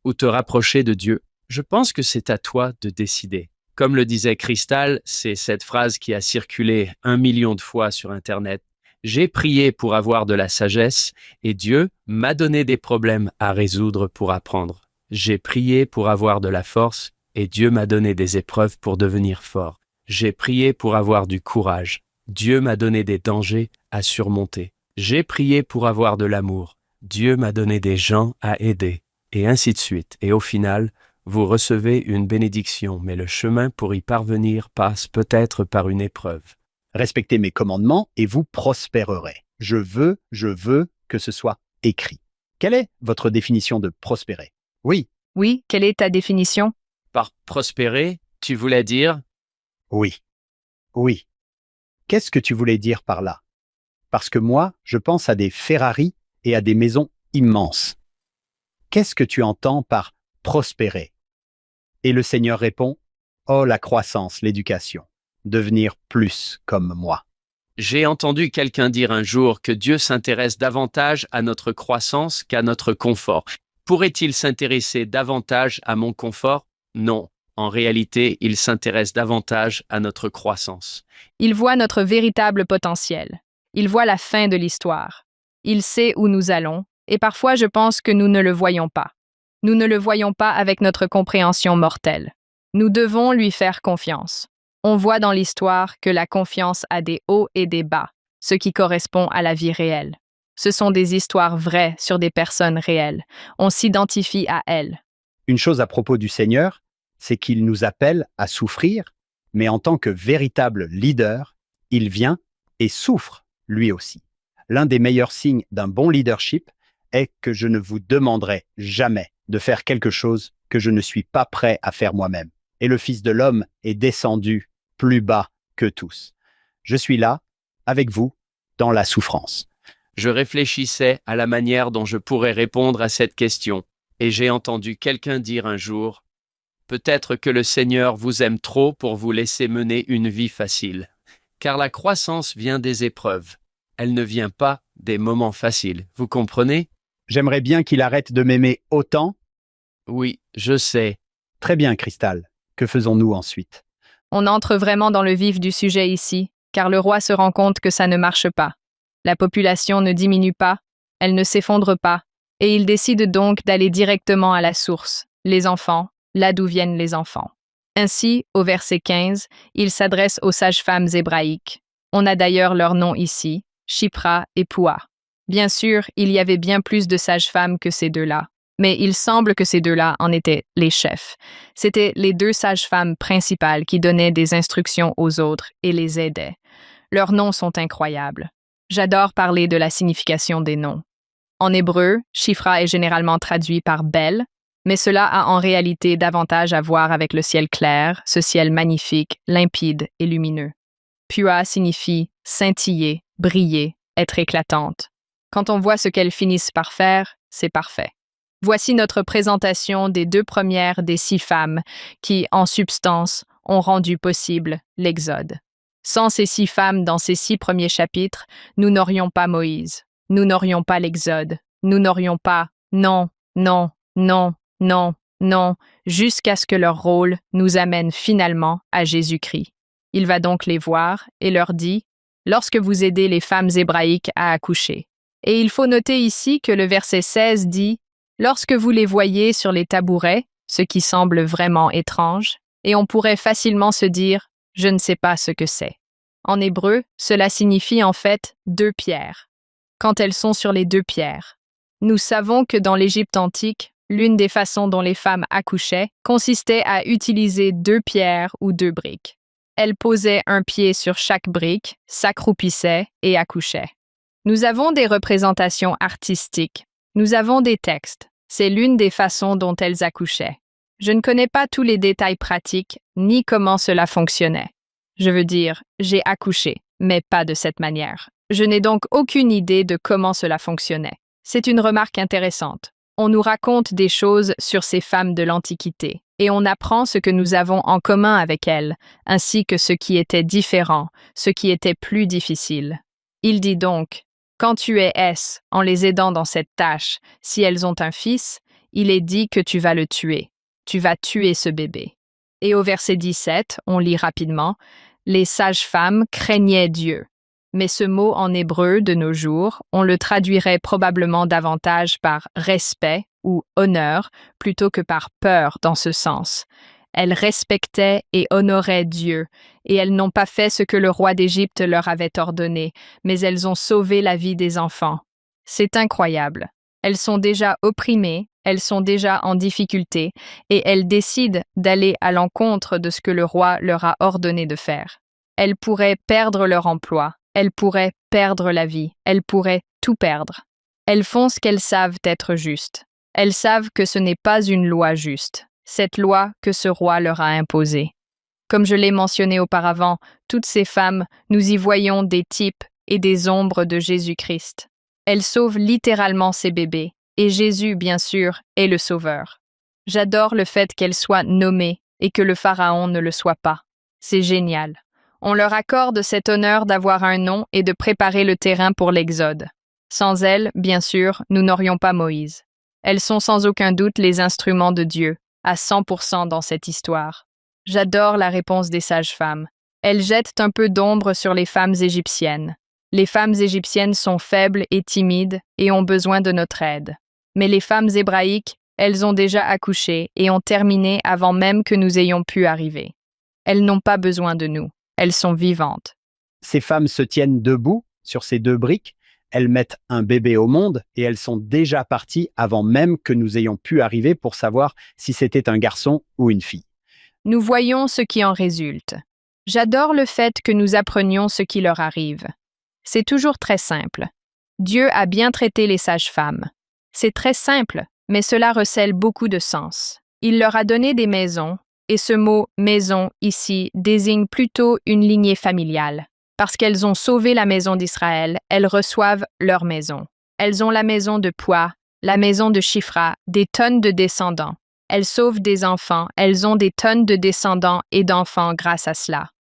ou te rapprocher de Dieu. Je pense que c'est à toi de décider. Comme le disait Cristal, c'est cette phrase qui a circulé 1 million de fois sur Internet. J'ai prié pour avoir de la sagesse et Dieu m'a donné des problèmes à résoudre pour apprendre. J'ai prié pour avoir de la force et Dieu m'a donné des épreuves pour devenir fort. J'ai prié pour avoir du courage. Dieu m'a donné des dangers à surmonter. J'ai prié pour avoir de l'amour. Dieu m'a donné des gens à aider. Et ainsi de suite. Et au final, vous recevez une bénédiction, mais le chemin pour y parvenir passe peut-être par une épreuve. Respectez mes commandements et vous prospérerez. Je veux que ce soit écrit. Quelle est votre définition de prospérer ? Oui, Oui, quelle est ta définition? Par prospérer, tu voulais dire oui, oui. Qu'est-ce que tu voulais dire par là ? Parce que moi, je pense à des Ferrari et à des maisons immenses. Qu'est-ce que tu entends par prospérer ? Et le Seigneur répond, oh la croissance, l'éducation, devenir plus comme moi. J'ai entendu quelqu'un dire un jour que Dieu s'intéresse davantage à notre croissance qu'à notre confort. Pourrait-il s'intéresser davantage à mon confort ? Non. En réalité, il s'intéresse davantage à notre croissance. Il voit notre véritable potentiel. Il voit la fin de l'histoire. Il sait où nous allons, et parfois je pense que nous ne le voyons pas. Nous ne le voyons pas avec notre compréhension mortelle. Nous devons lui faire confiance. On voit dans l'histoire que la confiance a des hauts et des bas, ce qui correspond à la vie réelle. Ce sont des histoires vraies sur des personnes réelles. On s'identifie à elles. Une chose à propos du Seigneur, c'est qu'il nous appelle à souffrir, mais en tant que véritable leader, il vient et souffre lui aussi. L'un des meilleurs signes d'un bon leadership est que je ne vous demanderai jamais de faire quelque chose que je ne suis pas prêt à faire moi-même. Et le Fils de l'homme est descendu plus bas que tous. Je suis là, avec vous, dans la souffrance. Je réfléchissais à la manière dont je pourrais répondre à cette question, et j'ai entendu quelqu'un dire un jour, « Peut-être que le Seigneur vous aime trop pour vous laisser mener une vie facile, car la croissance vient des épreuves. Elle ne vient pas des moments faciles, vous comprenez ? » J'aimerais bien qu'il arrête de m'aimer autant. Oui, je sais. Très bien, Cristal. Que faisons-nous ensuite ? On entre vraiment dans le vif du sujet ici, car le roi se rend compte que ça ne marche pas. La population ne diminue pas, elle ne s'effondre pas, et il décide donc d'aller directement à la source, les enfants, là d'où viennent les enfants. Ainsi, au verset 15, il s'adresse aux sages-femmes hébraïques. On a d'ailleurs leur nom ici, Shipra et Poua. Bien sûr, il y avait bien plus de sages-femmes que ces deux-là, mais il semble que ces deux-là en étaient les chefs. C'étaient les deux sages-femmes principales qui donnaient des instructions aux autres et les aidaient. Leurs noms sont incroyables. J'adore parler de la signification des noms. En hébreu, Shifra est généralement traduit par belle, mais cela a en réalité davantage à voir avec le ciel clair, ce ciel magnifique, limpide et lumineux. Pua signifie scintiller, briller, être éclatante. Quand on voit ce qu'elles finissent par faire, c'est parfait. Voici notre présentation des 2 premières des 6 femmes qui, en substance, ont rendu possible l'Exode. Sans ces 6 femmes dans ces 6 premiers chapitres, nous n'aurions pas Moïse, nous n'aurions pas l'Exode, nous n'aurions pas non, non, non, non, non, jusqu'à ce que leur rôle nous amène finalement à Jésus-Christ. Il va donc les voir et leur dit « Lorsque vous aidez les femmes hébraïques à accoucher, Et il faut noter ici que le verset 16 dit « Lorsque vous les voyez sur les tabourets », ce qui semble vraiment étrange, et on pourrait facilement se dire « Je ne sais pas ce que c'est ». En hébreu, cela signifie en fait « deux pierres », quand elles sont sur les deux pierres. Nous savons que dans l'Égypte antique, l'une des façons dont les femmes accouchaient consistait à utiliser deux pierres ou deux briques. Elles posaient un pied sur chaque brique, s'accroupissaient et accouchaient. Nous avons des représentations artistiques. Nous avons des textes. C'est l'une des façons dont elles accouchaient. Je ne connais pas tous les détails pratiques, ni comment cela fonctionnait. Je veux dire, j'ai accouché, mais pas de cette manière. Je n'ai donc aucune idée de comment cela fonctionnait. C'est une remarque intéressante. On nous raconte des choses sur ces femmes de l'Antiquité, et on apprend ce que nous avons en commun avec elles, ainsi que ce qui était différent, ce qui était plus difficile. Il dit donc, « Quand tu es en les aidant dans cette tâche, si elles ont un fils, il est dit que tu vas le tuer. Tu vas tuer ce bébé. » Et au verset 17, on lit rapidement, « Les sages-femmes craignaient Dieu. » Mais ce mot en hébreu de nos jours, on le traduirait probablement davantage par respect ou honneur plutôt que par peur dans ce sens. Elles respectaient et honoraient Dieu, et elles n'ont pas fait ce que le roi d'Égypte leur avait ordonné, mais elles ont sauvé la vie des enfants. C'est incroyable. Elles sont déjà opprimées, elles sont déjà en difficulté, et elles décident d'aller à l'encontre de ce que le roi leur a ordonné de faire. Elles pourraient perdre leur emploi, elles pourraient perdre la vie, elles pourraient tout perdre. Elles font ce qu'elles savent être juste. Elles savent que ce n'est pas une loi juste, cette loi que ce roi leur a imposée. Comme je l'ai mentionné auparavant, toutes ces femmes, nous y voyons des types et des ombres de Jésus-Christ. Elles sauvent littéralement ces bébés, et Jésus, bien sûr, est le Sauveur. J'adore le fait qu'elles soient nommées et que le Pharaon ne le soit pas. C'est génial. On leur accorde cet honneur d'avoir un nom et de préparer le terrain pour l'Exode. Sans elles, bien sûr, nous n'aurions pas Moïse. Elles sont sans aucun doute les instruments de Dieu, à 100% dans cette histoire. J'adore la réponse des sages-femmes. Elles jettent un peu d'ombre sur les femmes égyptiennes. Les femmes égyptiennes sont faibles et timides et ont besoin de notre aide. Mais les femmes hébraïques, elles ont déjà accouché et ont terminé avant même que nous ayons pu arriver. Elles n'ont pas besoin de nous. Elles sont vivantes. Ces femmes se tiennent debout sur ces deux briques, elles mettent un bébé au monde et elles sont déjà parties avant même que nous ayons pu arriver pour savoir si c'était un garçon ou une fille. Nous voyons ce qui en résulte. J'adore le fait que nous apprenions ce qui leur arrive. C'est toujours très simple. Dieu a bien traité les sages-femmes. C'est très simple, mais cela recèle beaucoup de sens. Il leur a donné des maisons, et ce mot « maison » ici désigne plutôt une lignée familiale. Parce qu'elles ont sauvé la maison d'Israël, elles reçoivent leur maison. Elles ont la maison de Poix, la maison de Shifra, des tonnes de descendants. Elles sauvent des enfants, elles ont des tonnes de descendants et d'enfants grâce à cela.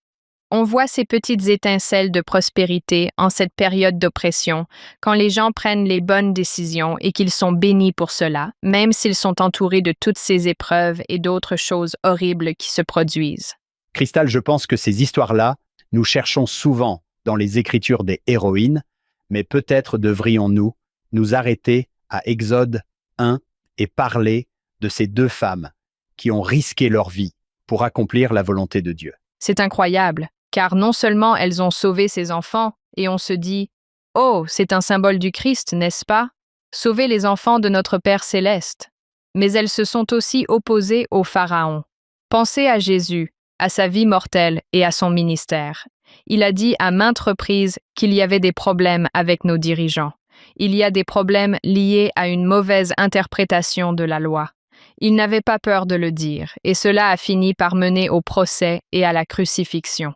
On voit ces petites étincelles de prospérité en cette période d'oppression, quand les gens prennent les bonnes décisions et qu'ils sont bénis pour cela, même s'ils sont entourés de toutes ces épreuves et d'autres choses horribles qui se produisent. Cristal, je pense que ces histoires-là, nous cherchons souvent dans les écritures des héroïnes, mais peut-être devrions-nous nous arrêter à Exode 1 et parler de ces deux femmes qui ont risqué leur vie pour accomplir la volonté de Dieu. C'est incroyable, car non seulement elles ont sauvé ces enfants, et on se dit « Oh, c'est un symbole du Christ, n'est-ce pas? Sauver les enfants de notre Père céleste. » Mais elles se sont aussi opposées au Pharaon. Pensez à Jésus, à sa vie mortelle et à son ministère. Il a dit à maintes reprises qu'il y avait des problèmes avec nos dirigeants. Il y a des problèmes liés à une mauvaise interprétation de la loi. Il n'avait pas peur de le dire, et cela a fini par mener au procès et à la crucifixion.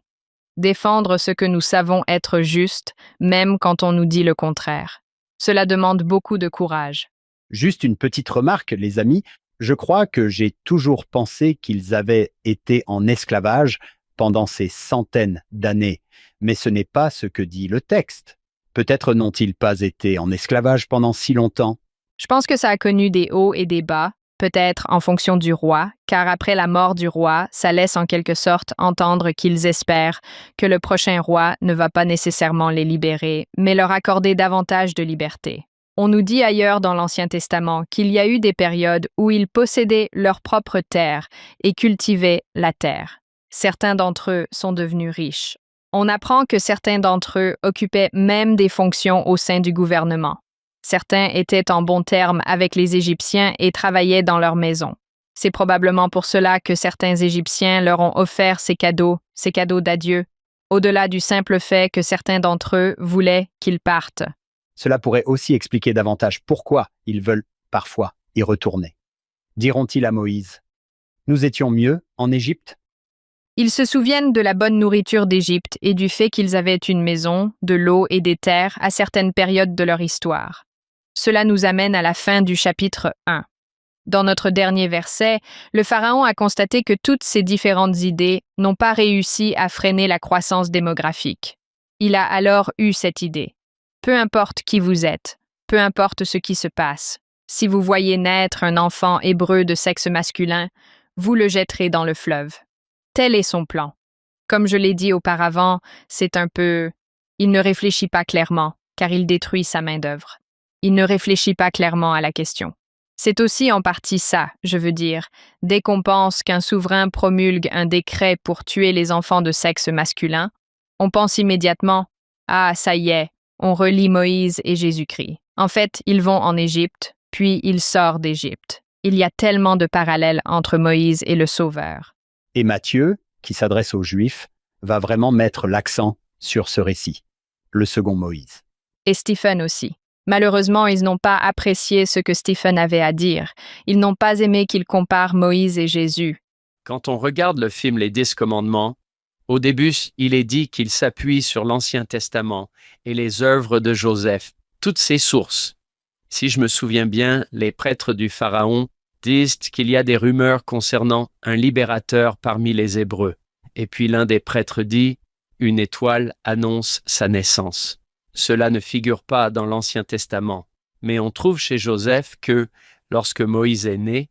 Défendre ce que nous savons être juste, même quand on nous dit le contraire. Cela demande beaucoup de courage. Juste une petite remarque, les amis. Je crois que j'ai toujours pensé qu'ils avaient été en esclavage pendant ces centaines d'années, mais ce n'est pas ce que dit le texte. Peut-être n'ont-ils pas été en esclavage pendant si longtemps. Je pense que ça a connu des hauts et des bas. peut-être en fonction du roi, car après la mort du roi, ça laisse en quelque sorte entendre qu'ils espèrent que le prochain roi ne va pas nécessairement les libérer, mais leur accorder davantage de liberté. On nous dit ailleurs dans l'Ancien Testament qu'il y a eu des périodes où ils possédaient leur propre terre et cultivaient la terre. Certains d'entre eux sont devenus riches. On apprend que certains d'entre eux occupaient même des fonctions au sein du gouvernement. Certains étaient en bons termes avec les Égyptiens et travaillaient dans leurs maisons. C'est probablement pour cela que certains Égyptiens leur ont offert ces cadeaux d'adieu, au-delà du simple fait que certains d'entre eux voulaient qu'ils partent. Cela pourrait aussi expliquer davantage pourquoi ils veulent parfois y retourner. Diront-ils à Moïse: « Nous étions mieux en Égypte ?» Ils se souviennent de la bonne nourriture d'Égypte et du fait qu'ils avaient une maison, de l'eau et des terres à certaines périodes de leur histoire. Cela nous amène à la fin du chapitre 1. Dans notre dernier verset, le Pharaon a constaté que toutes ces différentes idées n'ont pas réussi à freiner la croissance démographique. Il a alors eu cette idée. Peu importe qui vous êtes, peu importe ce qui se passe, si vous voyez naître un enfant hébreu de sexe masculin, vous le jetterez dans le fleuve. Tel est son plan. Comme je l'ai dit auparavant, c'est un peu... Il ne réfléchit pas clairement, car il détruit sa main-d'œuvre. Il ne réfléchit pas clairement à la question. C'est aussi en partie ça, je veux dire. Dès qu'on pense qu'un souverain promulgue un décret pour tuer les enfants de sexe masculin, on pense immédiatement « Ah, ça y est, on relie Moïse et Jésus-Christ. » En fait, ils vont en Égypte, puis ils sortent d'Égypte. Il y a tellement de parallèles entre Moïse et le Sauveur. Et Matthieu, qui s'adresse aux Juifs, va vraiment mettre l'accent sur ce récit, le second Moïse. Et Stephen aussi. Malheureusement, ils n'ont pas apprécié ce que Stephen avait à dire. Ils n'ont pas aimé qu'il compare Moïse et Jésus. Quand on regarde le film Les 10 commandements, au début, il est dit qu'il s'appuie sur l'Ancien Testament et les œuvres de Joseph, toutes ces sources. Si je me souviens bien, les prêtres du Pharaon disent qu'il y a des rumeurs concernant un libérateur parmi les Hébreux. Et puis l'un des prêtres dit « Une étoile annonce sa naissance ». Cela ne figure pas dans l'Ancien Testament, mais on trouve chez Joseph que, lorsque Moïse est né,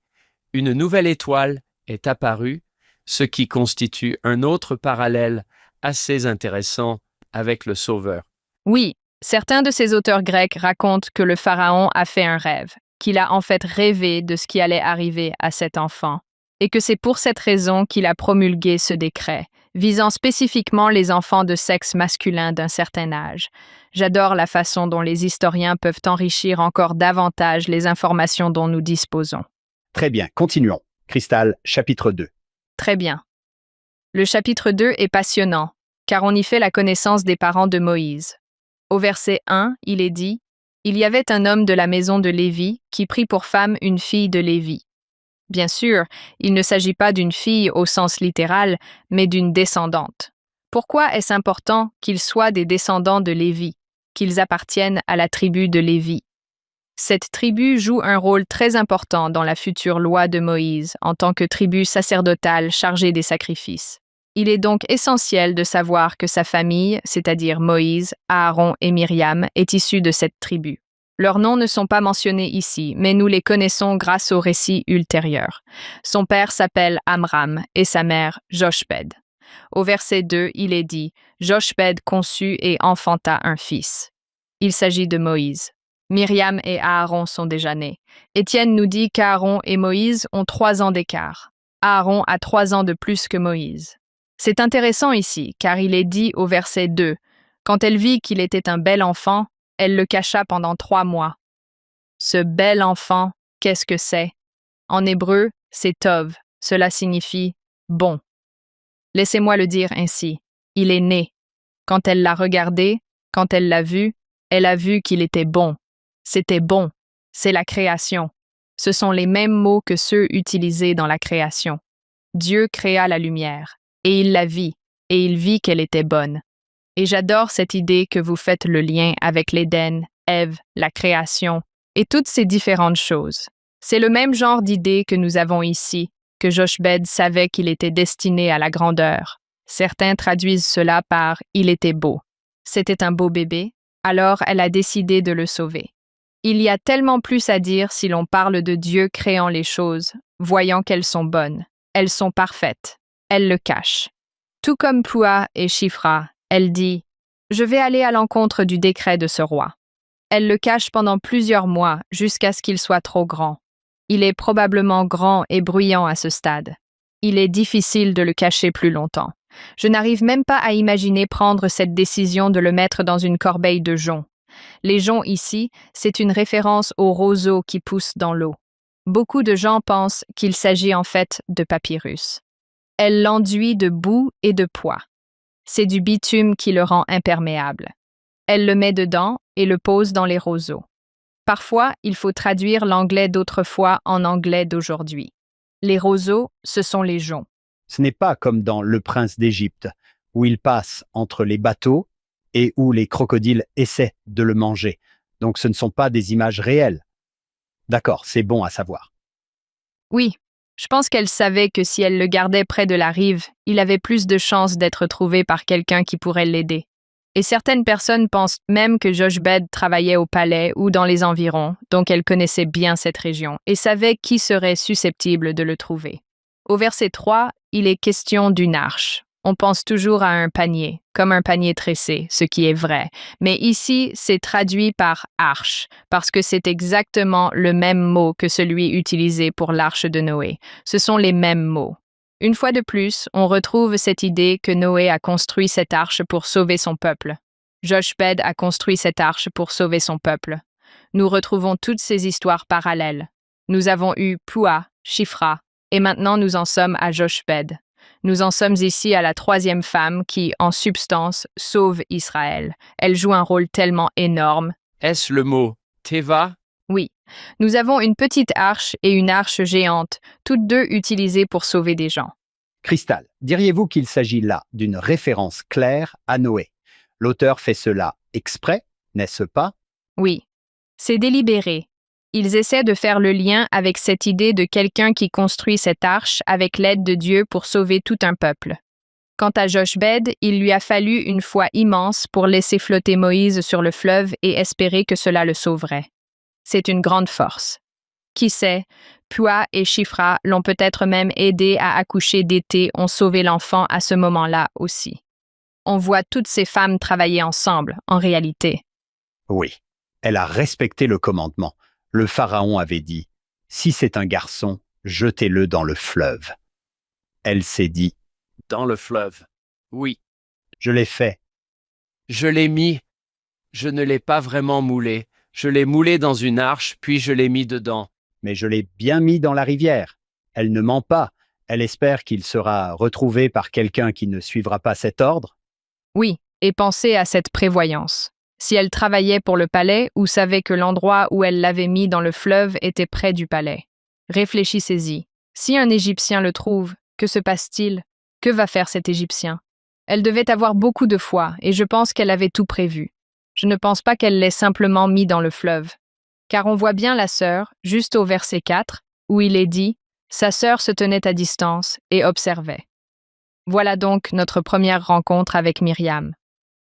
une nouvelle étoile est apparue, ce qui constitue un autre parallèle assez intéressant avec le Sauveur. Oui, certains de ces auteurs grecs racontent que le Pharaon a fait un rêve, qu'il a en fait rêvé de ce qui allait arriver à cet enfant, et que c'est pour cette raison qu'il a promulgué ce décret, visant spécifiquement les enfants de sexe masculin d'un certain âge. J'adore la façon dont les historiens peuvent enrichir encore davantage les informations dont nous disposons. Très bien, continuons. Cristal, chapitre 2. Très bien. Le chapitre 2 est passionnant, car on y fait la connaissance des parents de Moïse. Au verset 1, il est dit « Il y avait un homme de la maison de Lévi qui prit pour femme une fille de Lévi. » Bien sûr, il ne s'agit pas d'une fille au sens littéral, mais d'une descendante. Pourquoi est-ce important qu'ils soient des descendants de Lévi, qu'ils appartiennent à la tribu de Lévi? Cette tribu joue un rôle très important dans la future loi de Moïse en tant que tribu sacerdotale chargée des sacrifices. Il est donc essentiel de savoir que sa famille, c'est-à-dire Moïse, Aaron et Myriam, est issue de cette tribu. Leurs noms ne sont pas mentionnés ici, mais nous les connaissons grâce au récit ultérieur. Son père s'appelle Amram et sa mère Jochebed. Au verset 2, il est dit « Jochebed conçut et enfanta un fils ». Il s'agit de Moïse. Myriam et Aaron sont déjà nés. Étienne nous dit qu'Aaron et Moïse ont 3 ans d'écart. Aaron a 3 ans de plus que Moïse. C'est intéressant ici, car il est dit au verset 2 « Quand elle vit qu'il était un bel enfant, elle le cacha pendant 3 mois. » Ce bel enfant, qu'est-ce que c'est? En hébreu, c'est tov. Cela signifie bon. Laissez-moi le dire ainsi. Il est né. Quand elle l'a regardé, quand elle l'a vu, elle a vu qu'il était bon. C'était bon. C'est la création. Ce sont les mêmes mots que ceux utilisés dans la création. Dieu créa la lumière, et il la vit, et il vit qu'elle était bonne. Et j'adore cette idée que vous faites le lien avec l'Éden, Ève, la création, et toutes ces différentes choses. C'est le même genre d'idée que nous avons ici, que Jochebed savait qu'il était destiné à la grandeur. Certains traduisent cela par « il était beau ». C'était un beau bébé, alors elle a décidé de le sauver. Il y a tellement plus à dire si l'on parle de Dieu créant les choses, voyant qu'elles sont bonnes. Elles sont parfaites. Elle le cache. Tout comme Pua et Shifra, elle dit « Je vais aller à l'encontre du décret de ce roi ». Elle le cache pendant plusieurs mois jusqu'à ce qu'il soit trop grand. Il est probablement grand et bruyant à ce stade. Il est difficile de le cacher plus longtemps. Je n'arrive même pas à imaginer prendre cette décision de le mettre dans une corbeille de joncs. Les joncs ici, c'est une référence aux roseaux qui poussent dans l'eau. Beaucoup de gens pensent qu'il s'agit en fait de papyrus. Elle l'enduit de boue et de pois. C'est du bitume qui le rend imperméable. Elle le met dedans et le pose dans les roseaux. Parfois, il faut traduire l'anglais d'autrefois en anglais d'aujourd'hui. Les roseaux, ce sont les joncs. Ce n'est pas comme dans Le Prince d'Égypte, où il passe entre les bateaux et où les crocodiles essaient de le manger. Donc ce ne sont pas des images réelles. D'accord, c'est bon à savoir. Oui, je pense qu'elle savait que si elle le gardait près de la rive, il avait plus de chances d'être trouvé par quelqu'un qui pourrait l'aider. Et certaines personnes pensent même que Jochebed travaillait au palais ou dans les environs, donc elle connaissait bien cette région et savait qui serait susceptible de le trouver. Au verset 3, il est question d'une arche. On pense toujours à un panier, comme un panier tressé, ce qui est vrai. Mais ici, c'est traduit par arche, parce que c'est exactement le même mot que celui utilisé pour l'arche de Noé. Ce sont les mêmes mots. Une fois de plus, on retrouve cette idée que Noé a construit cette arche pour sauver son peuple. Jochebed a construit cette arche pour sauver son peuple. Nous retrouvons toutes ces histoires parallèles. Nous avons eu Pua, Shifra, et maintenant nous en sommes à Jochebed. Nous en sommes ici à la troisième femme qui, en substance, sauve Israël. Elle joue un rôle tellement énorme. Est-ce le mot Teva? Oui, nous avons une petite arche et une arche géante, toutes deux utilisées pour sauver des gens. Cristal, diriez-vous qu'il s'agit là d'une référence claire à Noé? L'auteur fait cela exprès, n'est-ce pas? Oui, c'est délibéré. Ils essaient de faire le lien avec cette idée de quelqu'un qui construit cette arche avec l'aide de Dieu pour sauver tout un peuple. Quant à Jochebed, il lui a fallu une foi immense pour laisser flotter Moïse sur le fleuve et espérer que cela le sauverait. C'est une grande force. Qui sait, Pua et Shifra l'ont peut-être même aidé à accoucher d'été, ont sauvé l'enfant à ce moment-là aussi. On voit toutes ces femmes travailler ensemble, en réalité. Oui, elle a respecté le commandement. Le pharaon avait dit « Si c'est un garçon, jetez-le dans le fleuve ». Elle s'est dit « Dans le fleuve. Oui. Je l'ai fait. Je l'ai mis. Je ne l'ai pas vraiment moulé. Je l'ai moulé dans une arche, puis je l'ai mis dedans. Mais je l'ai bien mis dans la rivière. Elle ne ment pas. Elle espère qu'il sera retrouvé par quelqu'un qui ne suivra pas cet ordre. » Oui, et pensez à cette prévoyance. Si elle travaillait pour le palais ou savait que l'endroit où elle l'avait mis dans le fleuve était près du palais. Réfléchissez-y. Si un Égyptien le trouve, que se passe-t-il? Que va faire cet Égyptien? Elle devait avoir beaucoup de foi et je pense qu'elle avait tout prévu. Je ne pense pas qu'elle l'ait simplement mis dans le fleuve. Car on voit bien la sœur, juste au verset 4, où il est dit « Sa sœur se tenait à distance et observait ». Voilà donc notre première rencontre avec Myriam.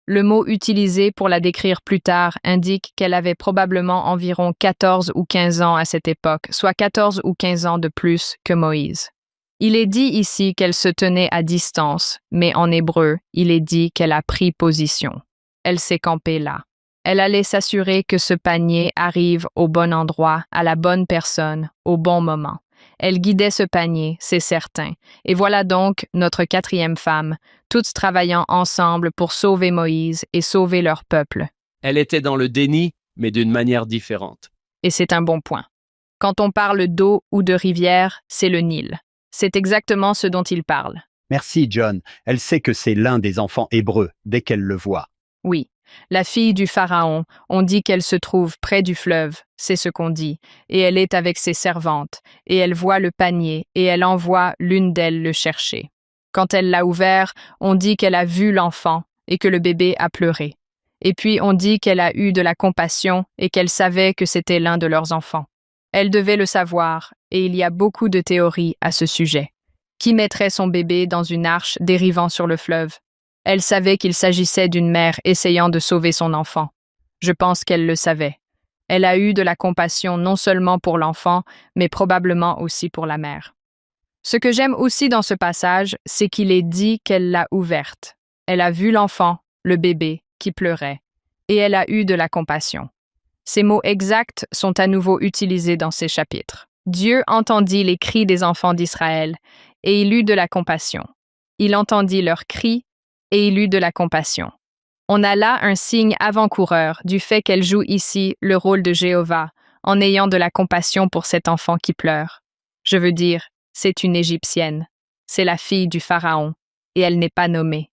Le mot utilisé pour la décrire plus tard indique qu'elle avait probablement environ 14 ou 15 ans à cette époque, soit 14 ou 15 ans de plus que Moïse. Il est dit ici qu'elle se tenait à distance, mais en hébreu, il est dit qu'elle a pris position. Elle s'est campée là. Elle allait s'assurer que ce panier arrive au bon endroit, à la bonne personne, au bon moment. Elle guidait ce panier, c'est certain. Et voilà donc notre quatrième femme, toutes travaillant ensemble pour sauver Moïse et sauver leur peuple. Elle était dans le déni, mais d'une manière différente. Et c'est un bon point. Quand on parle d'eau ou de rivière, c'est le Nil. C'est exactement ce dont il parle. Merci, John. Elle sait que c'est l'un des enfants hébreux dès qu'elle le voit. Oui. La fille du Pharaon, on dit qu'elle se trouve près du fleuve, c'est ce qu'on dit, et elle est avec ses servantes, et elle voit le panier, et elle envoie l'une d'elles le chercher. Quand elle l'a ouvert, on dit qu'elle a vu l'enfant, et que le bébé a pleuré. Et puis on dit qu'elle a eu de la compassion, et qu'elle savait que c'était l'un de leurs enfants. Elle devait le savoir, et il y a beaucoup de théories à ce sujet. Qui mettrait son bébé dans une arche dérivant sur le fleuve? Elle savait qu'il s'agissait d'une mère essayant de sauver son enfant. Je pense qu'elle le savait. Elle a eu de la compassion non seulement pour l'enfant, mais probablement aussi pour la mère. Ce que j'aime aussi dans ce passage, c'est qu'il est dit qu'elle l'a ouverte. Elle a vu l'enfant, le bébé, qui pleurait, et elle a eu de la compassion. Ces mots exacts sont à nouveau utilisés dans ces chapitres. Dieu entendit les cris des enfants d'Israël, et il eut de la compassion. Il entendit leurs cris, et il eut de la compassion. On a là un signe avant-coureur du fait qu'elle joue ici le rôle de Jéhovah, en ayant de la compassion pour cet enfant qui pleure. Je veux dire, c'est une Égyptienne. C'est la fille du Pharaon, et elle n'est pas nommée.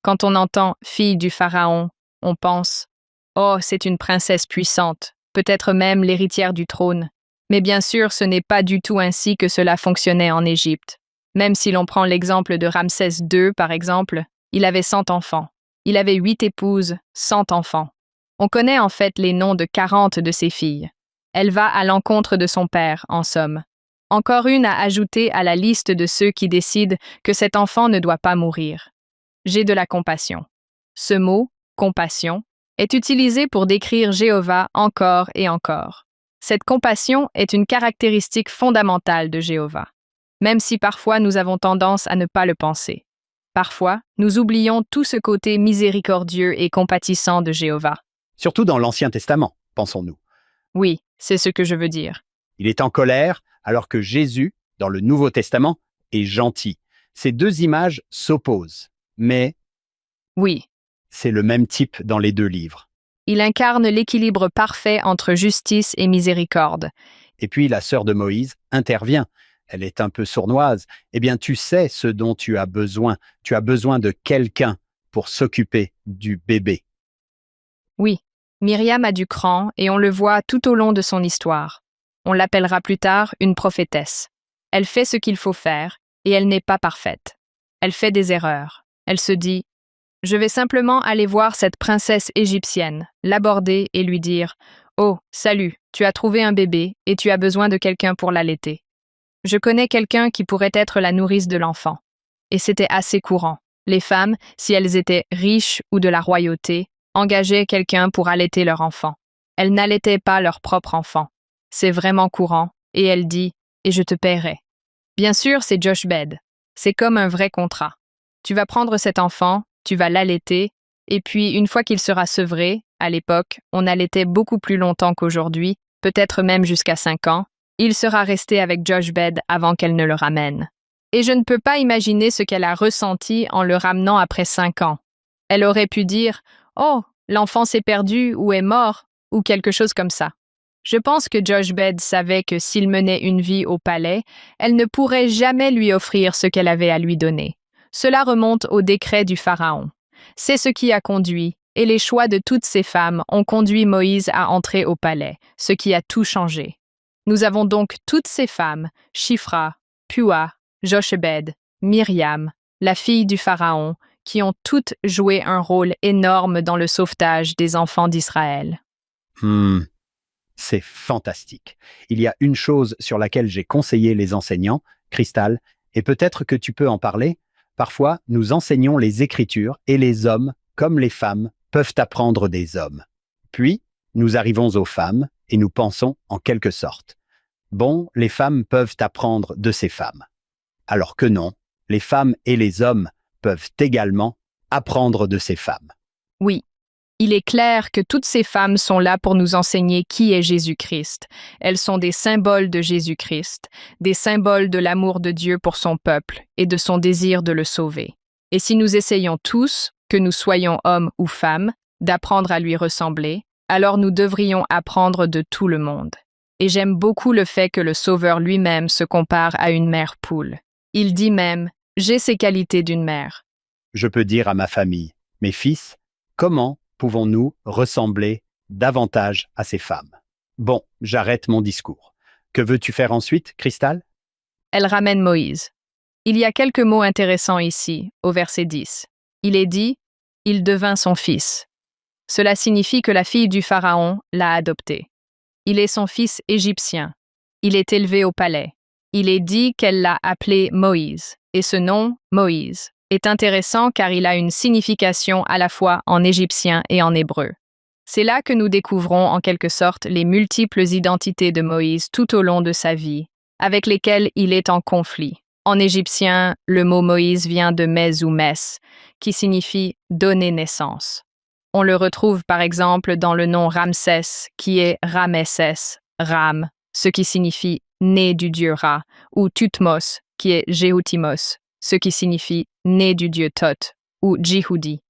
Quand on entend « fille du Pharaon », on pense « oh, c'est une princesse puissante, peut-être même l'héritière du trône ». Mais bien sûr, ce n'est pas du tout ainsi que cela fonctionnait en Égypte. Même si l'on prend l'exemple de Ramsès II, par exemple, il avait 100 enfants. Il avait 8 épouses, 100 enfants. On connaît en fait les noms de 40 de ses filles. Elle va à l'encontre de son père, en somme. Encore une à ajouter à la liste de ceux qui décident que cet enfant ne doit pas mourir. J'ai de la compassion. Ce mot, compassion, est utilisé pour décrire Jéhovah encore et encore. Cette compassion est une caractéristique fondamentale de Jéhovah, même si parfois nous avons tendance à ne pas le penser. Parfois, nous oublions tout ce côté miséricordieux et compatissant de Jéhovah. Surtout dans l'Ancien Testament, pensons-nous. Oui, c'est ce que je veux dire. Il est en colère, alors que Jésus, dans le Nouveau Testament, est gentil. Ces deux images s'opposent, mais Oui, c'est le même type dans les deux livres. il incarne l'équilibre parfait entre justice et miséricorde. Et puis la sœur de Moïse intervient. Elle est un peu sournoise. Eh bien, tu sais ce dont tu as besoin. Tu as besoin de quelqu'un pour s'occuper du bébé. Oui, Myriam a du cran et on le voit tout au long de son histoire. On l'appellera plus tard une prophétesse. Elle fait ce qu'il faut faire et elle n'est pas parfaite. Elle fait des erreurs. Elle se dit « Je vais simplement aller voir cette princesse égyptienne, l'aborder et lui dire « Oh, salut, tu as trouvé un bébé et tu as besoin de quelqu'un pour l'allaiter. Je connais quelqu'un qui pourrait être la nourrice de l'enfant. » Et c'était assez courant. Les femmes, si elles étaient riches ou de la royauté, engageaient quelqu'un pour allaiter leur enfant. Elles n'allaitaient pas leur propre enfant. C'est vraiment courant, et elle dit « Et je te paierai. » Bien sûr, c'est Jochebed. C'est comme un vrai contrat. Tu vas prendre cet enfant, tu vas l'allaiter, et puis une fois qu'il sera sevré, à l'époque, on allaitait beaucoup plus longtemps qu'aujourd'hui, peut-être même jusqu'à 5 ans, il sera resté avec Jochebed avant qu'elle ne le ramène. Et je ne peux pas imaginer ce qu'elle a ressenti en le ramenant après 5 ans. Elle aurait pu dire « Oh, l'enfant s'est perdu ou est mort » ou quelque chose comme ça. Je pense que Jochebed savait que s'il menait une vie au palais, elle ne pourrait jamais lui offrir ce qu'elle avait à lui donner. Cela remonte au décret du Pharaon. C'est ce qui a conduit, et les choix de toutes ces femmes ont conduit Moïse à entrer au palais, ce qui a tout changé. Nous avons donc toutes ces femmes, Shifra, Pua, Jochebed, Myriam, la fille du Pharaon, qui ont toutes joué un rôle énorme dans le sauvetage des enfants d'Israël. C'est fantastique. Il y a une chose sur laquelle j'ai conseillé les enseignants, Cristal, et peut-être que tu peux en parler. Parfois, nous enseignons les Écritures et les hommes, comme les femmes, peuvent apprendre des hommes. Puis, nous arrivons aux femmes et nous pensons en quelque sorte. Bon, les femmes peuvent apprendre de ces femmes. Alors que non, les femmes et les hommes peuvent également apprendre de ces femmes. Oui, il est clair que toutes ces femmes sont là pour nous enseigner qui est Jésus-Christ. Elles sont des symboles de Jésus-Christ, des symboles de l'amour de Dieu pour son peuple et de son désir de le sauver. Et si nous essayons tous, que nous soyons hommes ou femmes, d'apprendre à lui ressembler, alors nous devrions apprendre de tout le monde. Et j'aime beaucoup le fait que le Sauveur lui-même se compare à une mère poule. Il dit même « J'ai ces qualités d'une mère ». Je peux dire à ma famille, mes fils, comment pouvons-nous ressembler davantage à ces femmes? Bon, j'arrête mon discours. Que veux-tu faire ensuite, Cristal? Elle ramène Moïse. Il y a quelques mots intéressants ici, au verset 10. Il est dit « Il devint son fils ». Cela signifie que la fille du Pharaon l'a adopté. Il est son fils égyptien. Il est élevé au palais. Il est dit qu'elle l'a appelé Moïse. Et ce nom, Moïse, est intéressant car il a une signification à la fois en égyptien et en hébreu. C'est là que nous découvrons en quelque sorte les multiples identités de Moïse tout au long de sa vie, avec lesquelles il est en conflit. En égyptien, le mot Moïse vient de Mes ou Mes, qui signifie donner naissance. On le retrouve par exemple dans le nom Ramsès, qui est Ramesses, Ram, ce qui signifie né du dieu Ra, ou Thutmos, qui est Jéhoutimos, ce qui signifie né du dieu Thoth, ou Djihoudi.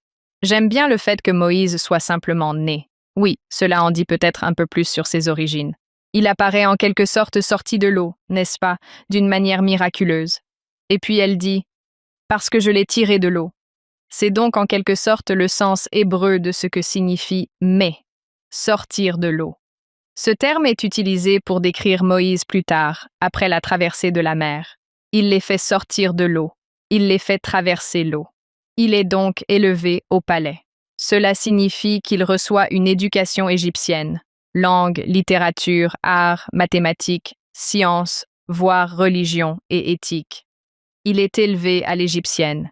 J'aime bien le fait que Moïse soit simplement né. Oui, cela en dit peut-être un peu plus sur ses origines. Il apparaît en quelque sorte sorti de l'eau, n'est-ce pas, d'une manière miraculeuse. Et puis elle dit « parce que je l'ai tiré de l'eau ». C'est donc en quelque sorte le sens hébreu de ce que signifie « mais », sortir de l'eau. Ce terme est utilisé pour décrire Moïse plus tard, après la traversée de la mer. Il les fait sortir de l'eau. Il les fait traverser l'eau. Il est donc élevé au palais. Cela signifie qu'il reçoit une éducation égyptienne, langue, littérature, art, mathématiques, sciences, voire religion et éthique. Il est élevé à l'égyptienne.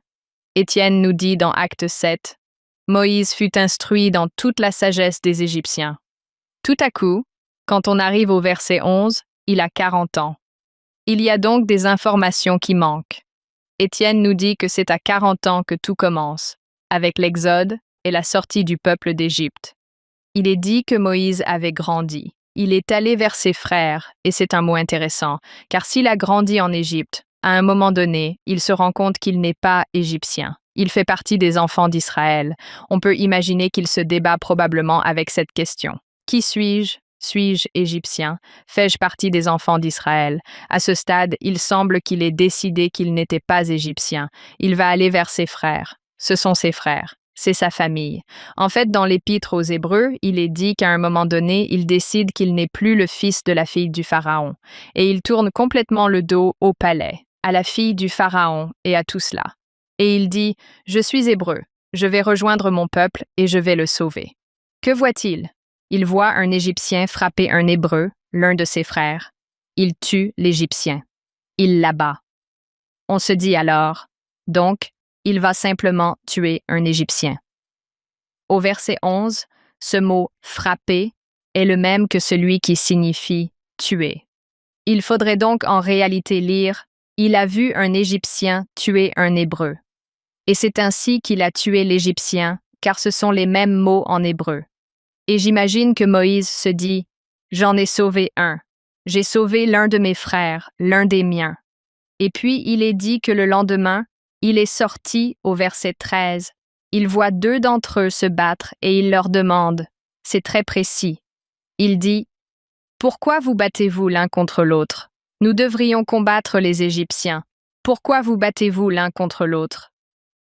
Étienne nous dit dans Acte 7, « Moïse fut instruit dans toute la sagesse des Égyptiens. » Tout à coup, quand on arrive au verset 11, il a 40 ans. Il y a donc des informations qui manquent. Étienne nous dit que c'est à 40 ans que tout commence, avec l'Exode et la sortie du peuple d'Égypte. Il est dit que Moïse avait grandi. Il est allé vers ses frères, et c'est un mot intéressant, car s'il a grandi en Égypte, à un moment donné, il se rend compte qu'il n'est pas égyptien. Il fait partie des enfants d'Israël. On peut imaginer qu'il se débat probablement avec cette question. Qui suis-je? Suis-je égyptien? Fais-je partie des enfants d'Israël? À ce stade, il semble qu'il ait décidé qu'il n'était pas égyptien. Il va aller vers ses frères. Ce sont ses frères. C'est sa famille. En fait, dans l'Épître aux Hébreux, il est dit qu'à un moment donné, il décide qu'il n'est plus le fils de la fille du Pharaon. Et il tourne complètement le dos au palais, à la fille du Pharaon et à tout cela. Et il dit « Je suis hébreu. Je vais rejoindre mon peuple et je vais le sauver. » Que voit-il? Il voit un Égyptien frapper un Hébreu, l'un de ses frères. Il tue l'Égyptien. Il l'abat. On se dit alors, donc, il va simplement tuer un Égyptien. Au verset 11, ce mot « frapper » est le même que celui qui signifie « tuer ». Il faudrait donc en réalité lire « Il a vu un Égyptien tuer un Hébreu ». Et c'est ainsi qu'il a tué l'Égyptien, car ce sont les mêmes mots en hébreu. Et j'imagine que Moïse se dit « J'en ai sauvé un. J'ai sauvé l'un de mes frères, l'un des miens. » Et puis il est dit que le lendemain, il est sorti au verset 13. Il voit deux d'entre eux se battre et il leur demande, c'est très précis. Il dit « Pourquoi vous battez-vous l'un contre l'autre? Nous devrions combattre les Égyptiens. Pourquoi vous battez-vous l'un contre l'autre? »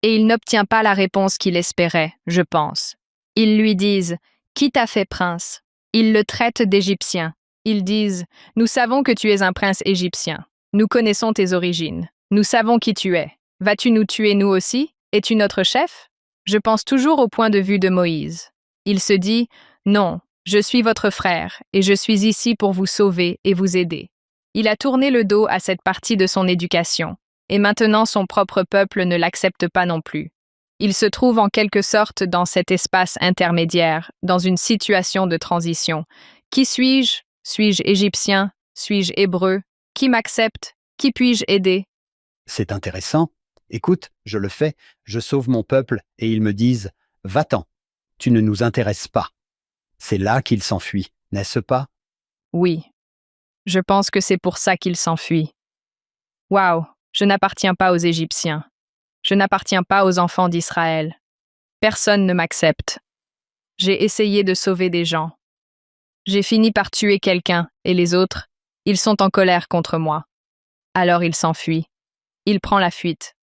Et il n'obtient pas la réponse qu'il espérait, je pense. Ils lui disent « Qui t'a fait prince? » Ils le traitent d'Égyptien. Ils disent « Nous savons que tu es un prince égyptien. Nous connaissons tes origines. Nous savons qui tu es. Vas-tu nous tuer nous aussi? Es-tu notre chef? » Je pense toujours au point de vue de Moïse. Il se dit « Non, je suis votre frère et je suis ici pour vous sauver et vous aider. » Il a tourné le dos à cette partie de son éducation et maintenant son propre peuple ne l'accepte pas non plus. Il se trouve en quelque sorte dans cet espace intermédiaire, dans une situation de transition. Qui suis-je? Suis-je égyptien? Suis-je hébreu? Qui m'accepte? Qui puis-je aider? C'est intéressant. Écoute, je le fais, je sauve mon peuple et ils me disent « Va-t'en, tu ne nous intéresses pas ». C'est là qu'il s'enfuit, n'est-ce pas? Oui, je pense que c'est pour ça qu'il s'enfuit. Waouh, je n'appartiens pas aux Égyptiens. Je n'appartiens pas aux enfants d'Israël. Personne ne m'accepte. J'ai essayé de sauver des gens. J'ai fini par tuer quelqu'un et les autres, ils sont en colère contre moi. Alors il s'enfuit. Il prend la fuite.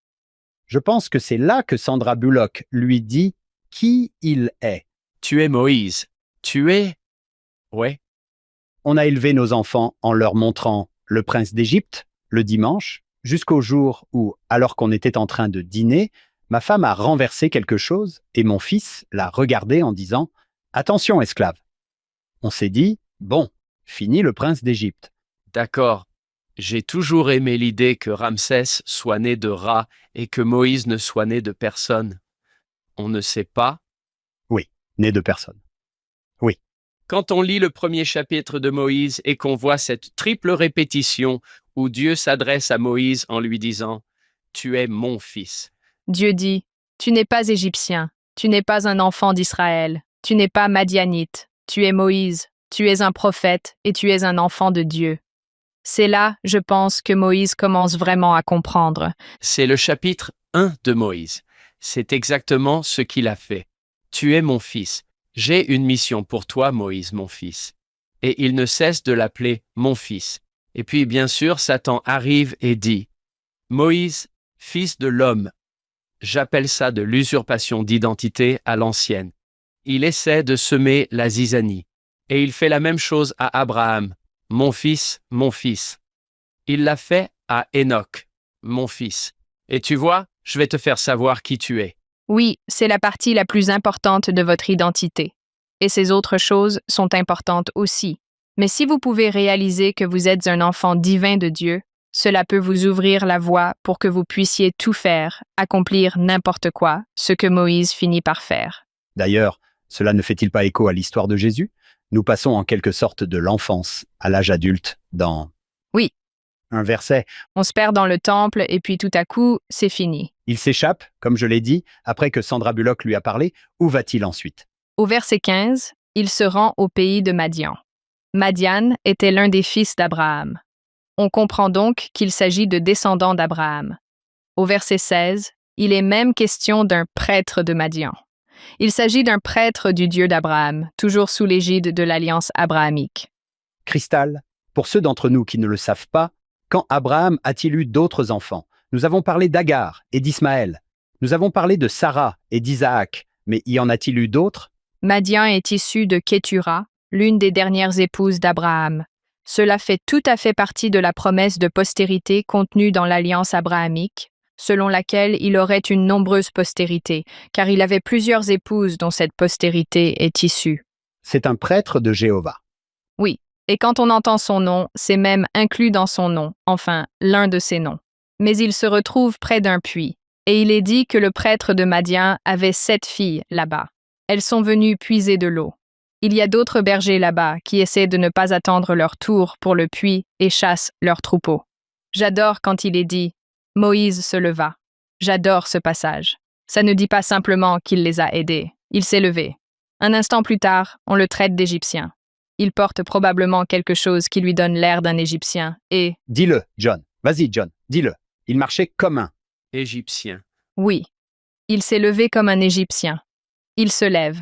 Je pense que c'est là que Sandra Bullock lui dit qui il est. Tu es Moïse. Tu es... Ouais. On a élevé nos enfants en leur montrant le prince d'Égypte le dimanche, jusqu'au jour où, alors qu'on était en train de dîner, ma femme a renversé quelque chose et mon fils l'a regardé en disant « Attention, esclave !» On s'est dit « Bon, fini le prince d'Égypte. » D'accord. J'ai toujours aimé l'idée que Ramsès soit né de Ra et que Moïse ne soit né de personne. On ne sait pas. Oui, né de personne. Quand on lit le premier chapitre de Moïse et qu'on voit cette triple répétition où Dieu s'adresse à Moïse en lui disant « Tu es mon fils », Dieu dit, « Tu n'es pas égyptien, tu n'es pas un enfant d'Israël, tu n'es pas madianite, tu es Moïse, tu es un prophète et tu es un enfant de Dieu. » C'est là, je pense, que Moïse commence vraiment à comprendre. c'est le chapitre 1 de Moïse. C'est exactement ce qu'il a fait. « Tu es mon fils. J'ai une mission pour toi, Moïse, mon fils. » Et il ne cesse de l'appeler « mon fils ». Et puis, bien sûr, Satan arrive et dit « Moïse, fils de l'homme ». J'appelle ça de l'usurpation d'identité à l'ancienne. Il essaie de semer la zizanie. Et il fait la même chose à Abraham. « Mon fils, mon fils ». Il l'a fait à Enoch. « Mon fils ». Et tu vois, je vais te faire savoir qui tu es. Oui, c'est la partie la plus importante de votre identité. Et ces autres choses sont importantes aussi. Mais si vous pouvez réaliser que vous êtes un enfant divin de Dieu, cela peut vous ouvrir la voie pour que vous puissiez tout faire, accomplir n'importe quoi, ce que Moïse finit par faire. D'ailleurs, cela ne fait-il pas écho à l'histoire de Jésus? Nous passons en quelque sorte de l'enfance à l'âge adulte dans Oui, un verset. on se perd dans le temple et puis tout à coup, c'est fini. Il s'échappe, comme je l'ai dit, après que Sandra Bullock lui a parlé. Où va-t-il ensuite? Au verset 15, il se rend au pays de Madian. Madian était l'un des fils d'Abraham. On comprend donc qu'il s'agit de descendants d'Abraham. Au verset 16, il est même question d'un prêtre de Madian. Il s'agit d'un prêtre du Dieu d'Abraham, toujours sous l'égide de l'alliance abrahamique. Cristal, pour ceux d'entre nous qui ne le savent pas, quand Abraham a-t-il eu d'autres enfants? Nous avons parlé d'Agar et d'Ismaël. Nous avons parlé de Sarah et d'Isaac, mais y en a-t-il eu d'autres? Madian est issu de Kétura, l'une des dernières épouses d'Abraham. Cela fait tout à fait partie de la promesse de postérité contenue dans l'alliance abrahamique, selon laquelle il aurait une nombreuse postérité, car il avait plusieurs épouses dont cette postérité est issue. C'est un prêtre de Jéhovah. Oui, et quand on entend son nom, c'est même inclus dans son nom, enfin, l'un de ses noms. Mais il se retrouve près d'un puits, et il est dit que le prêtre de Madian avait 7 filles là-bas. Elles sont venues puiser de l'eau. Il y a d'autres bergers là-bas qui essaient de ne pas attendre leur tour pour le puits et chassent leurs troupeaux. J'adore quand il est dit « Moïse se leva ». J'adore ce passage. Ça ne dit pas simplement qu'il les a aidés. Il s'est levé. Un instant plus tard, on le traite d'Égyptien. Il porte probablement quelque chose qui lui donne l'air d'un Égyptien et, Dis-le, John. Vas-y, John, dis-le. Il marchait comme un. Égyptien. oui, il s'est levé comme un Égyptien. Il se lève.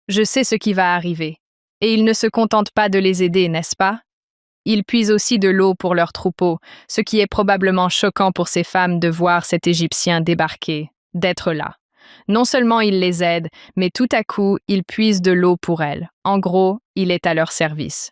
Je sais ce qui va arriver. Et il ne se contente pas de les aider, n'est-ce pas? Il puise aussi de l'eau pour leurs troupeaux, ce qui est probablement choquant pour ces femmes de voir cet Égyptien débarquer, d'être là. Non seulement il les aide, mais tout à coup, il puise de l'eau pour elles. En gros, il est à leur service.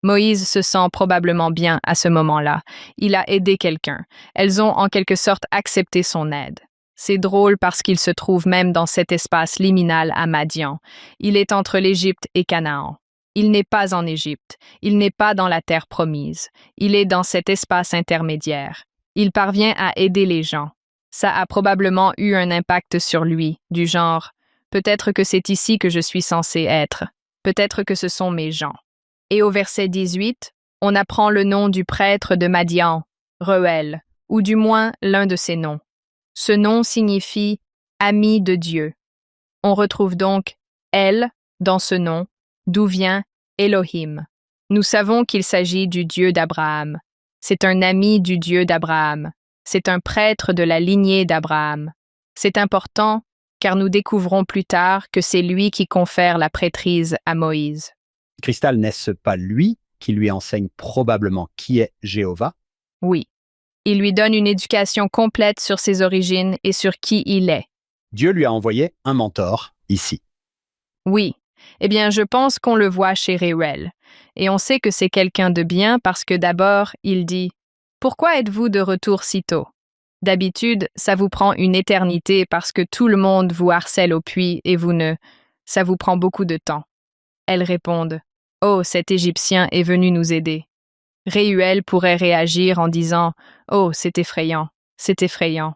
Moïse se sent probablement bien à ce moment-là. Il a aidé quelqu'un. Elles ont en quelque sorte accepté son aide. C'est drôle parce qu'il se trouve même dans cet espace liminal à Madian. Il est entre l'Égypte et Canaan. Il n'est pas en Égypte. Il n'est pas dans la terre promise. Il est dans cet espace intermédiaire. Il parvient à aider les gens. Ça a probablement eu un impact sur lui, du genre « peut-être que c'est ici que je suis censé être. Peut-être que ce sont mes gens. » Et au verset 18, on apprend le nom du prêtre de Madian, Reuel, ou du moins l'un de ses noms. Ce nom signifie « ami de Dieu ». On retrouve donc « El » dans ce nom, d'où vient Elohim. Nous savons qu'il s'agit du Dieu d'Abraham. C'est un ami du Dieu d'Abraham. C'est un prêtre de la lignée d'Abraham. C'est important car nous découvrons plus tard que c'est lui qui confère la prêtrise à Moïse. Cristal, n'est-ce pas lui qui lui enseigne probablement qui est Jéhovah? Oui. Il lui donne une éducation complète sur ses origines et sur qui il est. Dieu lui a envoyé un mentor, ici. Oui. Eh bien, je pense qu'on le voit chez Reuel. Et on sait que c'est quelqu'un de bien parce que d'abord, il dit « Pourquoi êtes-vous de retour si tôt? D'habitude, ça vous prend une éternité parce que tout le monde vous harcèle au puits et vous ne... Ça vous prend beaucoup de temps. » Elles répondent « Oh, cet Égyptien est venu nous aider. » Reuel pourrait réagir en disant « Oh, c'est effrayant, c'est effrayant.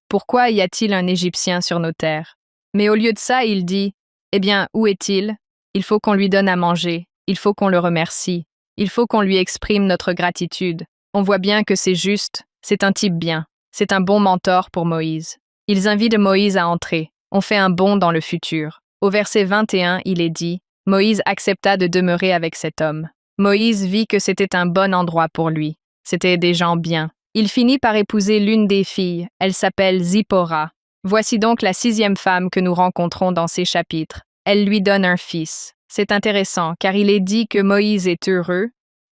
Pourquoi y a-t-il un Égyptien sur nos terres? » Mais au lieu de ça, il dit « Eh bien, où est-il? Il faut qu'on lui donne à manger, Il faut qu'on le remercie. Il faut qu'on lui exprime notre gratitude. On voit bien que c'est juste. C'est un type bien. C'est un bon mentor pour Moïse. Ils invitent Moïse à entrer. On fait un bond dans le futur. Au verset 21, il est dit « Moïse accepta de demeurer avec cet homme. » Moïse vit que c'était un bon endroit pour lui. C'était des gens bien. Il finit par épouser l'une des filles. Elle s'appelle Zipporah. Voici donc la 6e femme que nous rencontrons dans ces chapitres. Elle lui donne un fils. C'est intéressant car il est dit que Moïse est heureux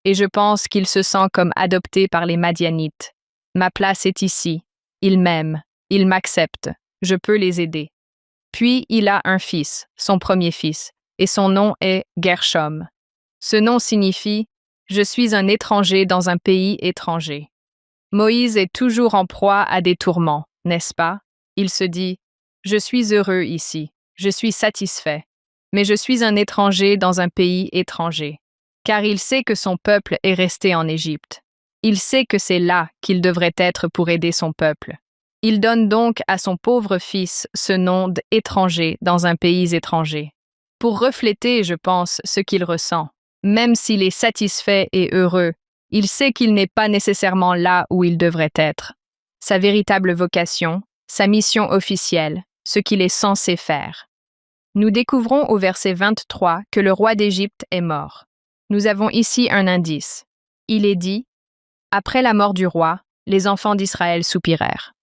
et je pense qu'il se sent comme adopté par les Madianites. Ma place est ici. Ils m'aiment. Ils m'acceptent. Je peux les aider. Puis il a un fils, son premier fils, et son nom est Gershom. Ce nom signifie « Je suis un étranger dans un pays étranger ». Moïse est toujours en proie à des tourments, n'est-ce pas? Il se dit « Je suis heureux ici, je suis satisfait, mais je suis un étranger dans un pays étranger. » Car il sait que son peuple est resté en Égypte. Il sait que c'est là qu'il devrait être pour aider son peuple. Il donne donc à son pauvre fils ce nom d'étranger dans un pays étranger. Pour refléter, je pense, ce qu'il ressent. Même s'il est satisfait et heureux, il sait qu'il n'est pas nécessairement là où il devrait être. Sa véritable vocation, sa mission officielle, ce qu'il est censé faire. Nous découvrons au verset 23 que le roi d'Égypte est mort. Nous avons ici un indice. Il est dit « Après la mort du roi, les enfants d'Israël soupirèrent. »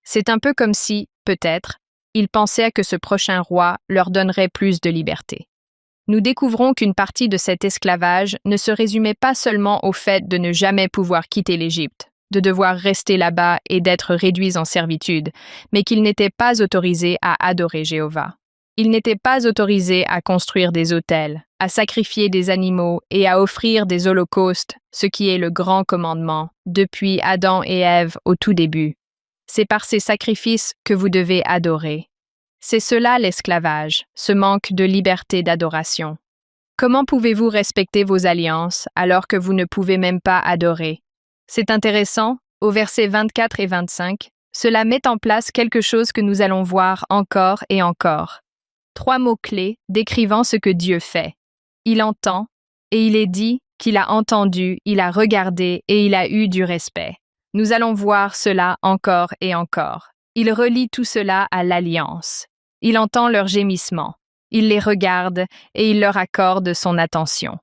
C'est un peu comme si, peut-être, ils pensaient que ce prochain roi leur donnerait plus de liberté. Nous découvrons qu'une partie de cet esclavage ne se résumait pas seulement au fait de ne jamais pouvoir quitter l'Égypte, de devoir rester là-bas et d'être réduits en servitude, mais qu'ils n'étaient pas autorisés à adorer Jéhovah. Ils n'étaient pas autorisés à construire des autels, à sacrifier des animaux et à offrir des holocaustes, ce qui est le grand commandement, depuis Adam et Ève au tout début. C'est par ces sacrifices que vous devez adorer. C'est cela l'esclavage, ce manque de liberté d'adoration. Comment pouvez-vous respecter vos alliances alors que vous ne pouvez même pas adorer? C'est intéressant, au verset 24 et 25, cela met en place quelque chose que nous allons voir encore et encore. 3 mots-clés décrivant ce que Dieu fait. Il entend, et il est dit qu'il a entendu, il a regardé et il a eu du respect. Nous allons voir cela encore et encore. Il relie tout cela à l'alliance. Il entend leurs gémissements. Il les regarde et il leur accorde son attention.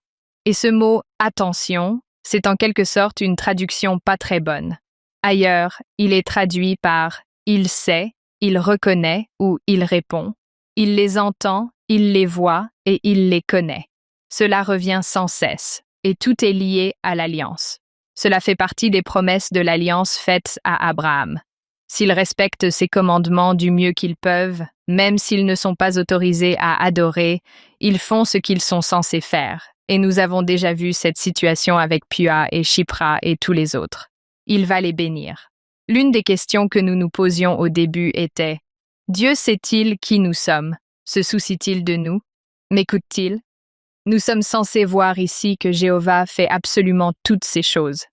Et ce mot « attention », c'est en quelque sorte une traduction pas très bonne. Ailleurs, il est traduit par « il sait »,« il reconnaît » ou « il répond ». Il les entend, il les voit et il les connaît. Cela revient sans cesse et tout est lié à l'alliance. Cela fait partie des promesses de l'alliance faite à Abraham. S'ils respectent ses commandements du mieux qu'ils peuvent, même s'ils ne sont pas autorisés à adorer, ils font ce qu'ils sont censés faire. Et nous avons déjà vu cette situation avec Pua et Shipra et tous les autres. Il va les bénir. L'une des questions que nous nous posions au début était « Dieu sait-il qui nous sommes? Se soucie-t-il de nous? M'écoute-t-il? » Nous sommes censés voir ici que Jéhovah fait absolument toutes ces choses.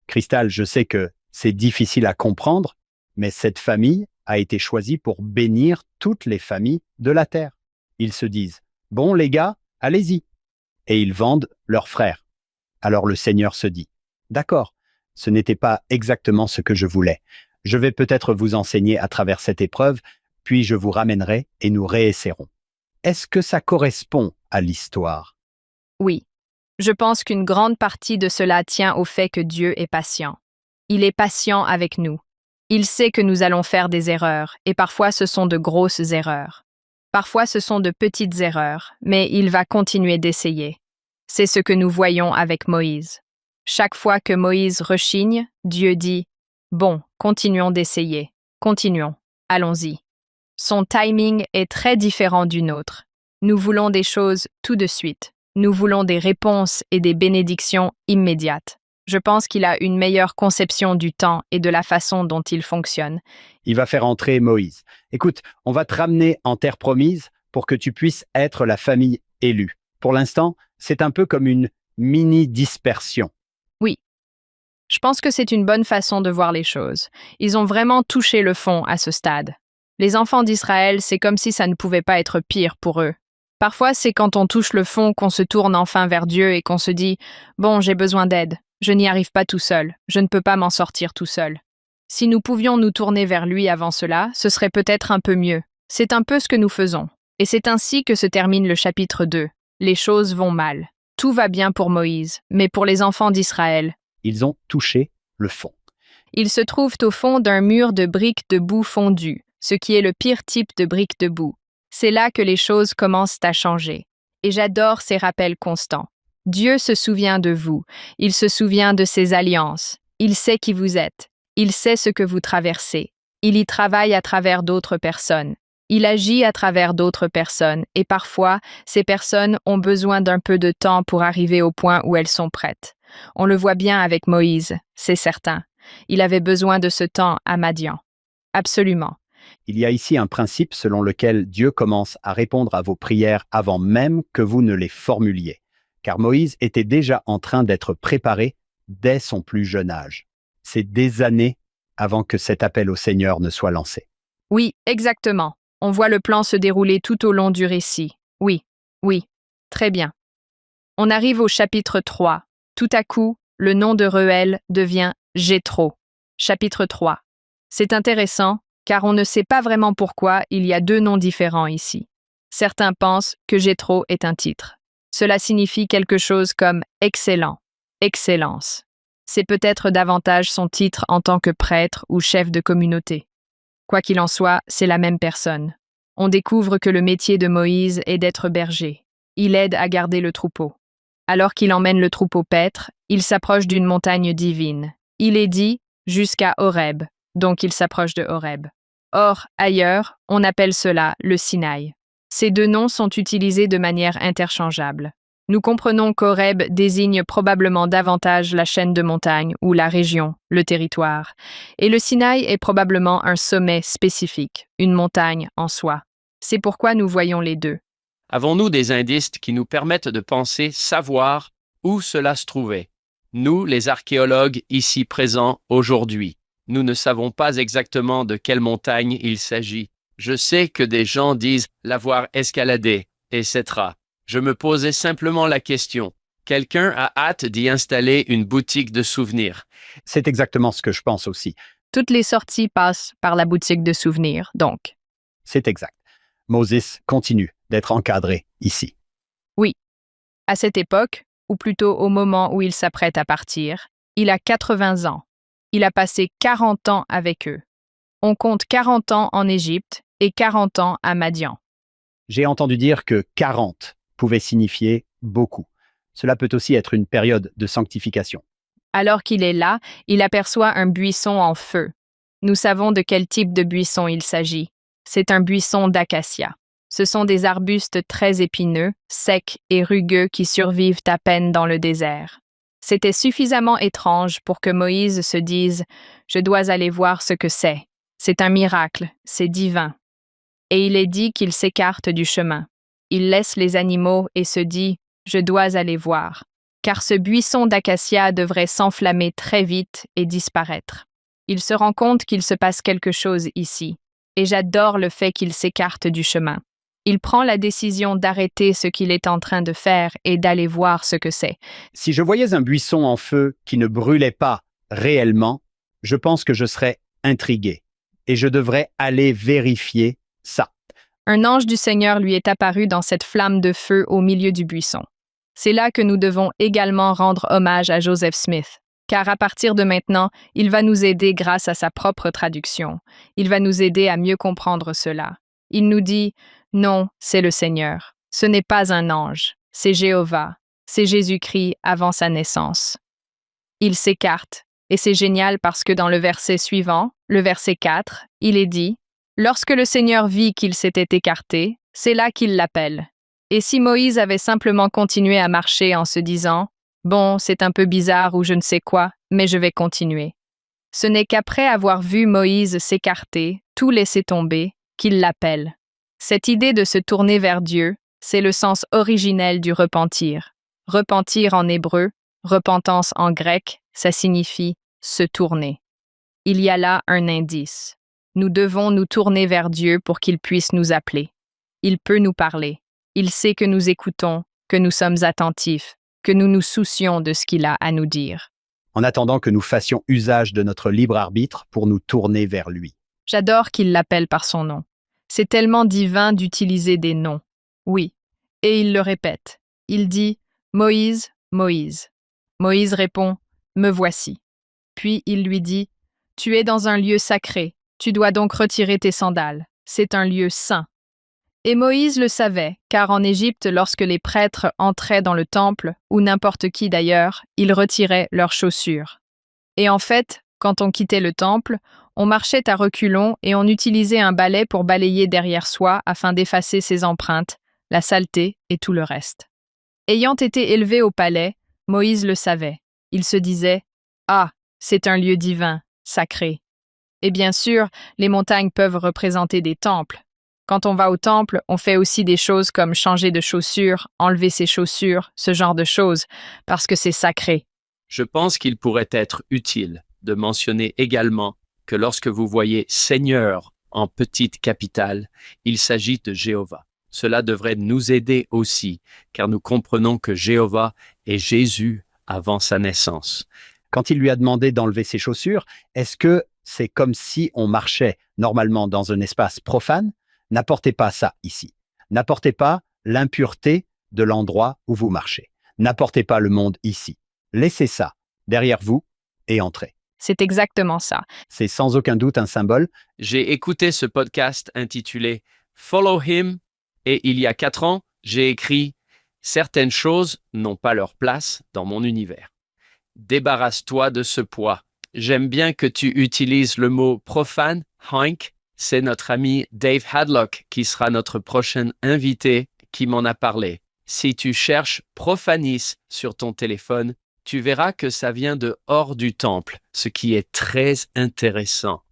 Cristal, je sais que c'est difficile à comprendre, mais cette famille a été choisie pour bénir toutes les familles de la terre. Ils se disent « Bon les gars, allez-y !» et ils vendent leurs frères. Alors le Seigneur se dit « D'accord, ce n'était pas exactement ce que je voulais. Je vais peut-être vous enseigner à travers cette épreuve, puis je vous ramènerai et nous réessaierons. » Est-ce que ça correspond à l'histoire? Oui, je pense qu'une grande partie de cela tient au fait que Dieu est patient. Il est patient avec nous. Il sait que nous allons faire des erreurs, et parfois ce sont de grosses erreurs. Parfois ce sont de petites erreurs, mais il va continuer d'essayer. C'est ce que nous voyons avec Moïse. Chaque fois que Moïse rechigne, Dieu dit « Bon, continuons d'essayer. Continuons. Allons-y. » Son timing est très différent du nôtre. Nous voulons des choses tout de suite. Nous voulons des réponses et des bénédictions immédiates. Je pense qu'il a une meilleure conception du temps et de la façon dont il fonctionne. Il va faire entrer Moïse. Écoute, on va te ramener en terre promise pour que tu puisses être la famille élue. Pour l'instant, c'est un peu comme une mini-dispersion. Oui. Je pense que c'est une bonne façon de voir les choses. Ils ont vraiment touché le fond à ce stade. Les enfants d'Israël, c'est comme si ça ne pouvait pas être pire pour eux. Parfois, c'est quand on touche le fond qu'on se tourne enfin vers Dieu et qu'on se dit « Bon, j'ai besoin d'aide. Je n'y arrive pas tout seul. Je ne peux pas m'en sortir tout seul. » Si nous pouvions nous tourner vers lui avant cela, ce serait peut-être un peu mieux. C'est un peu ce que nous faisons. Et c'est ainsi que se termine le chapitre 2. Les choses vont mal. Tout va bien pour Moïse, mais pour les enfants d'Israël. Ils ont touché le fond. Ils se trouvent au fond d'un mur de briques de boue fondues, ce qui est le pire type de briques de boue. C'est là que les choses commencent à changer. Et j'adore ces rappels constants. Dieu se souvient de vous. Il se souvient de ses alliances. Il sait qui vous êtes. Il sait ce que vous traversez. Il y travaille à travers d'autres personnes. Il agit à travers d'autres personnes et parfois, ces personnes ont besoin d'un peu de temps pour arriver au point où elles sont prêtes. On le voit bien avec Moïse, c'est certain. Il avait besoin de ce temps à Madian. Absolument. Il y a ici un principe selon lequel Dieu commence à répondre à vos prières avant même que vous ne les formuliez, car Moïse était déjà en train d'être préparé dès son plus jeune âge. C'est des années avant que cet appel au Seigneur ne soit lancé. Oui, exactement. On voit le plan se dérouler tout au long du récit. Oui, très bien. On arrive au chapitre 3. Tout à coup, le nom de Reuel devient Jéthro. Chapitre 3. C'est intéressant, car on ne sait pas vraiment pourquoi il y a deux noms différents ici. Certains pensent que Jéthro est un titre. Cela signifie quelque chose comme excellent, excellence. C'est peut-être davantage son titre en tant que prêtre ou chef de communauté. Quoi qu'il en soit, c'est la même personne. On découvre que le métier de Moïse est d'être berger. Il aide à garder le troupeau. Alors qu'il emmène le troupeau paître, il s'approche d'une montagne divine. Il est dit jusqu'à Horeb, donc il s'approche de Horeb. Or, ailleurs, on appelle cela le Sinaï. Ces deux noms sont utilisés de manière interchangeable. Nous comprenons qu'Horeb désigne probablement davantage la chaîne de montagnes ou la région, le territoire, et le Sinaï est probablement un sommet spécifique, une montagne en soi. C'est pourquoi nous voyons les deux. Avons-nous des indices qui nous permettent de penser savoir où cela se trouvait? Nous, les archéologues ici présents aujourd'hui, nous ne savons pas exactement de quelle montagne il s'agit. Je sais que des gens disent l'avoir escaladé, etc. Je me posais simplement la question. Quelqu'un a hâte d'y installer une boutique de souvenirs. C'est exactement ce que je pense aussi. Toutes les sorties passent par la boutique de souvenirs, donc. C'est exact. Moses continue d'être encadré ici. Oui. À cette époque, ou plutôt au moment où il s'apprête à partir, il a 80 ans. Il a passé 40 ans avec eux. On compte 40 ans en Égypte et 40 ans à Madian. J'ai entendu dire que 40 pouvait signifier beaucoup. Cela peut aussi être une période de sanctification. Alors qu'il est là, il aperçoit un buisson en feu. Nous savons de quel type de buisson il s'agit. C'est un buisson d'acacia. Ce sont des arbustes très épineux, secs et rugueux qui survivent à peine dans le désert. C'était suffisamment étrange pour que Moïse se dise « Je dois aller voir ce que c'est. C'est un miracle, c'est divin. » Et il est dit qu'il s'écarte du chemin. Il laisse les animaux et se dit « Je dois aller voir. » Car ce buisson d'acacia devrait s'enflammer très vite et disparaître. Il se rend compte qu'il se passe quelque chose ici. Et j'adore le fait qu'il s'écarte du chemin. Il prend la décision d'arrêter ce qu'il est en train de faire et d'aller voir ce que c'est. Si je voyais un buisson en feu qui ne brûlait pas réellement, je pense que je serais intrigué et je devrais aller vérifier ça. Un ange du Seigneur lui est apparu dans cette flamme de feu au milieu du buisson. C'est là que nous devons également rendre hommage à Joseph Smith, car à partir de maintenant, il va nous aider grâce à sa propre traduction. Il va nous aider à mieux comprendre cela. Il nous dit « Non, c'est le Seigneur. Ce n'est pas un ange. C'est Jéhovah. C'est Jésus-Christ avant sa naissance. » Il s'écarte, et c'est génial parce que dans le verset suivant, le verset 4, il est dit « Lorsque le Seigneur vit qu'il s'était écarté, c'est là qu'il l'appelle. » Et si Moïse avait simplement continué à marcher en se disant « Bon, c'est un peu bizarre ou je ne sais quoi, mais je vais continuer. » Ce n'est qu'après avoir vu Moïse s'écarter, tout laisser tomber, qu'il l'appelle. Cette idée de se tourner vers Dieu, c'est le sens originel du repentir. Repentir en hébreu, repentance en grec, ça signifie se tourner. Il y a là un indice. Nous devons nous tourner vers Dieu pour qu'il puisse nous appeler. Il peut nous parler. Il sait que nous écoutons, que nous sommes attentifs, que nous nous soucions de ce qu'il a à nous dire. En attendant que nous fassions usage de notre libre arbitre pour nous tourner vers lui. J'adore qu'il l'appelle par son nom. C'est tellement divin d'utiliser des noms. Oui. Et il le répète. Il dit « Moïse, Moïse ». Moïse répond « Me voici ». Puis il lui dit « Tu es dans un lieu sacré, tu dois donc retirer tes sandales. C'est un lieu saint. » Et Moïse le savait, car en Égypte, lorsque les prêtres entraient dans le temple, ou n'importe qui d'ailleurs, ils retiraient leurs chaussures. Et en fait, quand on quittait le temple, on marchait à reculons et on utilisait un balai pour balayer derrière soi afin d'effacer ses empreintes, la saleté et tout le reste. Ayant été élevé au palais, Moïse le savait. Il se disait « Ah, c'est un lieu divin, sacré. » Et bien sûr, les montagnes peuvent représenter des temples. Quand on va au temple, on fait aussi des choses comme changer de chaussures, enlever ses chaussures, ce genre de choses, parce que c'est sacré. Je pense qu'il pourrait être utile de mentionner également que lorsque vous voyez Seigneur en petite capitale, il s'agit de Jéhovah. Cela devrait nous aider aussi, car nous comprenons que Jéhovah est Jésus avant sa naissance. Quand il lui a demandé d'enlever ses chaussures, est-ce que c'est comme si on marchait normalement dans un espace profane? N'apportez pas ça ici. N'apportez pas l'impureté de l'endroit où vous marchez. N'apportez pas le monde ici. Laissez ça derrière vous et entrez. C'est exactement ça. C'est sans aucun doute un symbole. J'ai écouté ce podcast intitulé « Follow Him » et il y a 4 ans, j'ai écrit « Certaines choses n'ont pas leur place dans mon univers. Débarrasse-toi de ce poids. » J'aime bien que tu utilises le mot « profane », Hank. C'est notre ami Dave Hadlock qui sera notre prochain invité qui m'en a parlé. Si tu cherches Profanis sur ton téléphone, tu verras que ça vient de hors du temple, ce qui est très intéressant.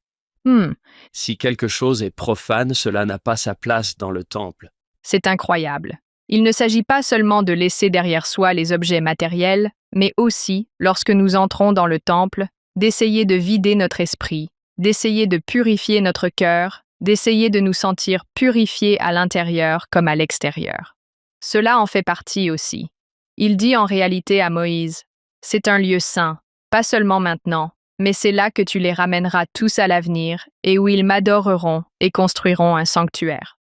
Si quelque chose est profane, cela n'a pas sa place dans le temple. C'est incroyable. Il ne s'agit pas seulement de laisser derrière soi les objets matériels, mais aussi, lorsque nous entrons dans le temple, d'essayer de vider notre esprit, d'essayer de purifier notre cœur, d'essayer de nous sentir purifiés à l'intérieur comme à l'extérieur. Cela en fait partie aussi. Il dit en réalité à Moïse, « C'est un lieu saint, pas seulement maintenant, mais c'est là que tu les ramèneras tous à l'avenir et où ils m'adoreront et construiront un sanctuaire. »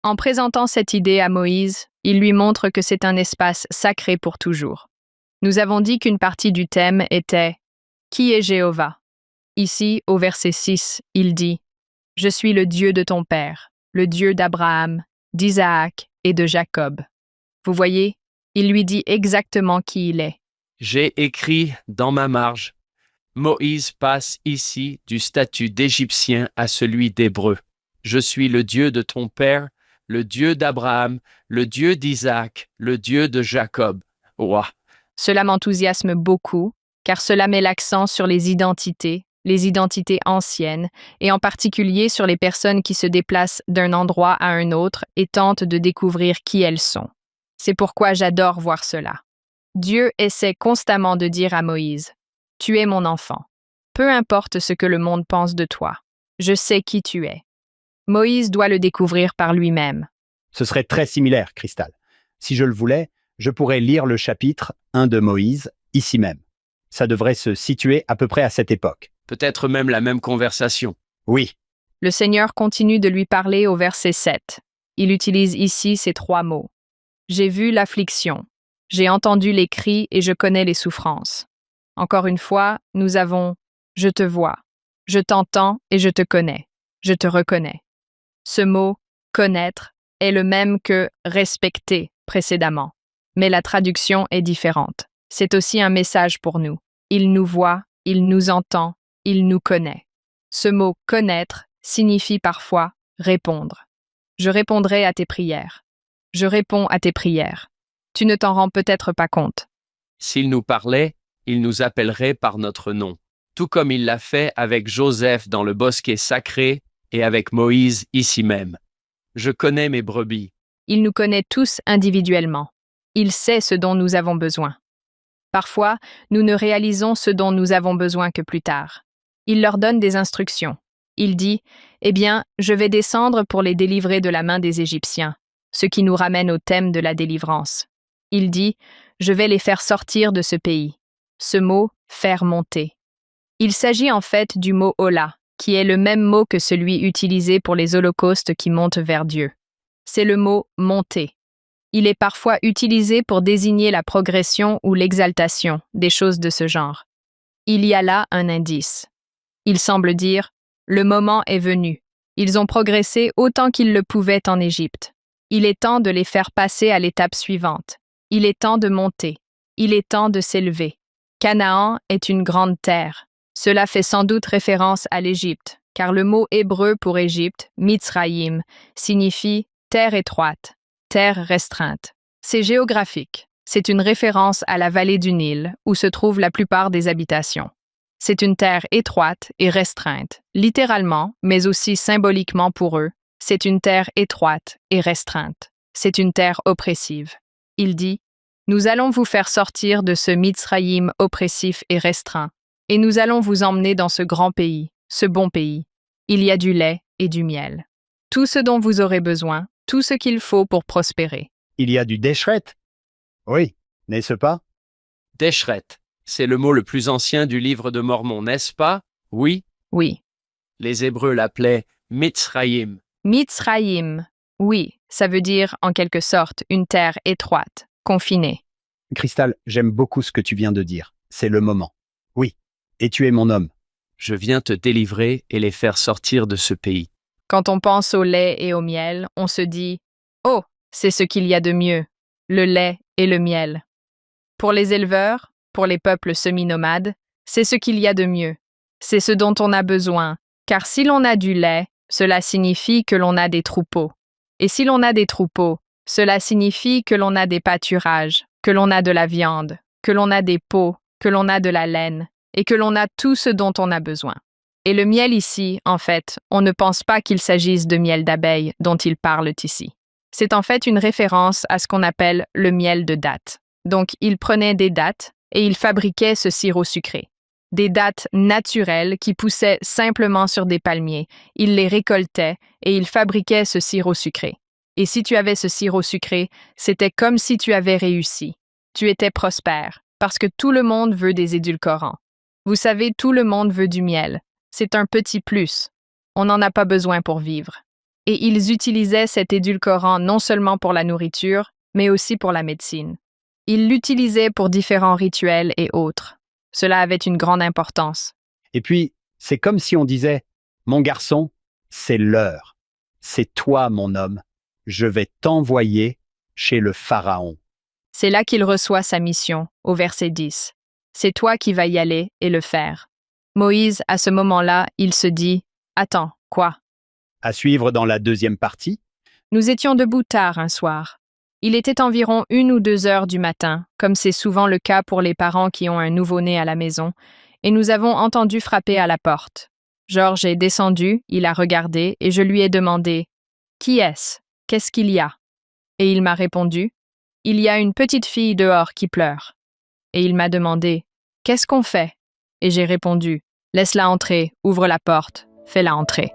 En présentant cette idée à Moïse, il lui montre que c'est un espace sacré pour toujours. Nous avons dit qu'une partie du thème était « Qui est Jéhovah ?» Ici, au verset 6, il dit « Je suis le Dieu de ton père, le Dieu d'Abraham, d'Isaac et de Jacob. » Vous voyez, il lui dit exactement qui il est. J'ai écrit dans ma marge, Moïse passe ici du statut d'Égyptien à celui d'Hébreu. Je suis le Dieu de ton père, le Dieu d'Abraham, le Dieu d'Isaac, le Dieu de Jacob. Ouah. Cela m'enthousiasme beaucoup, car cela met l'accent sur les identités anciennes, et en particulier sur les personnes qui se déplacent d'un endroit à un autre et tentent de découvrir qui elles sont. C'est pourquoi j'adore voir cela. Dieu essaie constamment de dire à Moïse, « Tu es mon enfant. Peu importe ce que le monde pense de toi. Je sais qui tu es. » Moïse doit le découvrir par lui-même. Ce serait très similaire, Cristal. Si je le voulais, je pourrais lire le chapitre 1 de Moïse, ici même. Ça devrait se situer à peu près à cette époque. Peut-être même la même conversation. Oui. Le Seigneur continue de lui parler au verset 7. Il utilise ici ces 3 mots. « J'ai vu l'affliction. J'ai entendu les cris et je connais les souffrances. » Encore une fois, nous avons « je te vois. Je t'entends et je te connais. Je te reconnais. » Ce mot « connaître » est le même que « respecter » précédemment, mais la traduction est différente. C'est aussi un message pour nous. Il nous voit, il nous entend, il nous connaît. Ce mot « connaître » signifie parfois « répondre ». Je répondrai à tes prières. Je réponds à tes prières. Tu ne t'en rends peut-être pas compte. S'il nous parlait, il nous appellerait par notre nom, tout comme il l'a fait avec Joseph dans le bosquet sacré et avec Moïse ici même. Je connais mes brebis. Il nous connaît tous individuellement. Il sait ce dont nous avons besoin. Parfois, nous ne réalisons ce dont nous avons besoin que plus tard. Il leur donne des instructions. Il dit « Eh bien, je vais descendre pour les délivrer de la main des Égyptiens. ce qui nous ramène au thème de la délivrance. Il dit « Je vais les faire sortir de ce pays ». Ce mot « faire monter ». Il s'agit en fait du mot « Ola », qui est le même mot que celui utilisé pour les holocaustes qui montent vers Dieu. C'est le mot « monter ». Il est parfois utilisé pour désigner la progression ou l'exaltation, des choses de ce genre. Il y a là un indice. Il semble dire « Le moment est venu. Ils ont progressé autant qu'ils le pouvaient en Égypte. Il est temps de les faire passer à l'étape suivante. Il est temps de monter. Il est temps de s'élever. Canaan est une grande terre. Cela fait sans doute référence à l'Égypte, car le mot hébreu pour Égypte, Mitzrayim, signifie terre étroite, terre restreinte. C'est géographique. C'est une référence à la vallée du Nil, où se trouvent la plupart des habitations. C'est une terre étroite et restreinte, littéralement, mais aussi symboliquement pour eux. C'est une terre étroite et restreinte. C'est une terre oppressive. Il dit « Nous allons vous faire sortir de ce Mitzrayim oppressif et restreint, et nous allons vous emmener dans ce grand pays, ce bon pays. Il y a du lait et du miel. Tout ce dont vous aurez besoin, tout ce qu'il faut pour prospérer. » Il y a du déchret. Oui, n'est-ce pas? Déchret, c'est le mot le plus ancien du livre de Mormon, n'est-ce pas? Oui. Oui. Les Hébreux l'appelaient Mitzrayim. Mitzrayim. Oui, ça veut dire, en quelque sorte, une terre étroite, confinée. Cristal, j'aime beaucoup ce que tu viens de dire. C'est le moment. Oui. Et tu es mon homme. Je viens te délivrer et les faire sortir de ce pays. Quand on pense au lait et au miel, on se dit « Oh, c'est ce qu'il y a de mieux, le lait et le miel. » Pour les éleveurs, pour les peuples semi-nomades, c'est ce qu'il y a de mieux. C'est ce dont on a besoin, car si l'on a du lait, cela signifie que l'on a des troupeaux. Et si l'on a des troupeaux, cela signifie que l'on a des pâturages, que l'on a de la viande, que l'on a des peaux, que l'on a de la laine, et que l'on a tout ce dont on a besoin. Et le miel ici, en fait, on ne pense pas qu'il s'agisse de miel d'abeille dont ils parlent ici. C'est en fait une référence à ce qu'on appelle le miel de dattes. Donc, ils prenaient des dattes et ils fabriquaient ce sirop sucré. Des dattes naturelles qui poussaient simplement sur des palmiers. Ils les récoltaient et ils fabriquaient ce sirop sucré. Et si tu avais ce sirop sucré, c'était comme si tu avais réussi. Tu étais prospère, parce que tout le monde veut des édulcorants. Vous savez, tout le monde veut du miel. C'est un petit plus. On n'en a pas besoin pour vivre. Et ils utilisaient cet édulcorant non seulement pour la nourriture, mais aussi pour la médecine. Ils l'utilisaient pour différents rituels et autres. Cela avait une grande importance. Et puis, c'est comme si on disait « Mon garçon, c'est l'heure. C'est toi, mon homme. Je vais t'envoyer chez le Pharaon. » C'est là qu'il reçoit sa mission, au verset 10. C'est toi qui vas y aller et le faire. Moïse, à ce moment-là, il se dit « Attends, quoi? » À suivre dans la deuxième partie. Nous étions debout tard un soir. Il était environ 1 ou 2 heures du matin, comme c'est souvent le cas pour les parents qui ont un nouveau-né à la maison, et nous avons entendu frapper à la porte. Georges est descendu, il a regardé, et je lui ai demandé « Qui est-ce? Qu'est-ce qu'il y a? » Et il m'a répondu « Il y a une petite fille dehors qui pleure. » Et il m'a demandé « Qu'est-ce qu'on fait? » Et j'ai répondu « Laisse-la entrer, ouvre la porte, fais-la entrer. »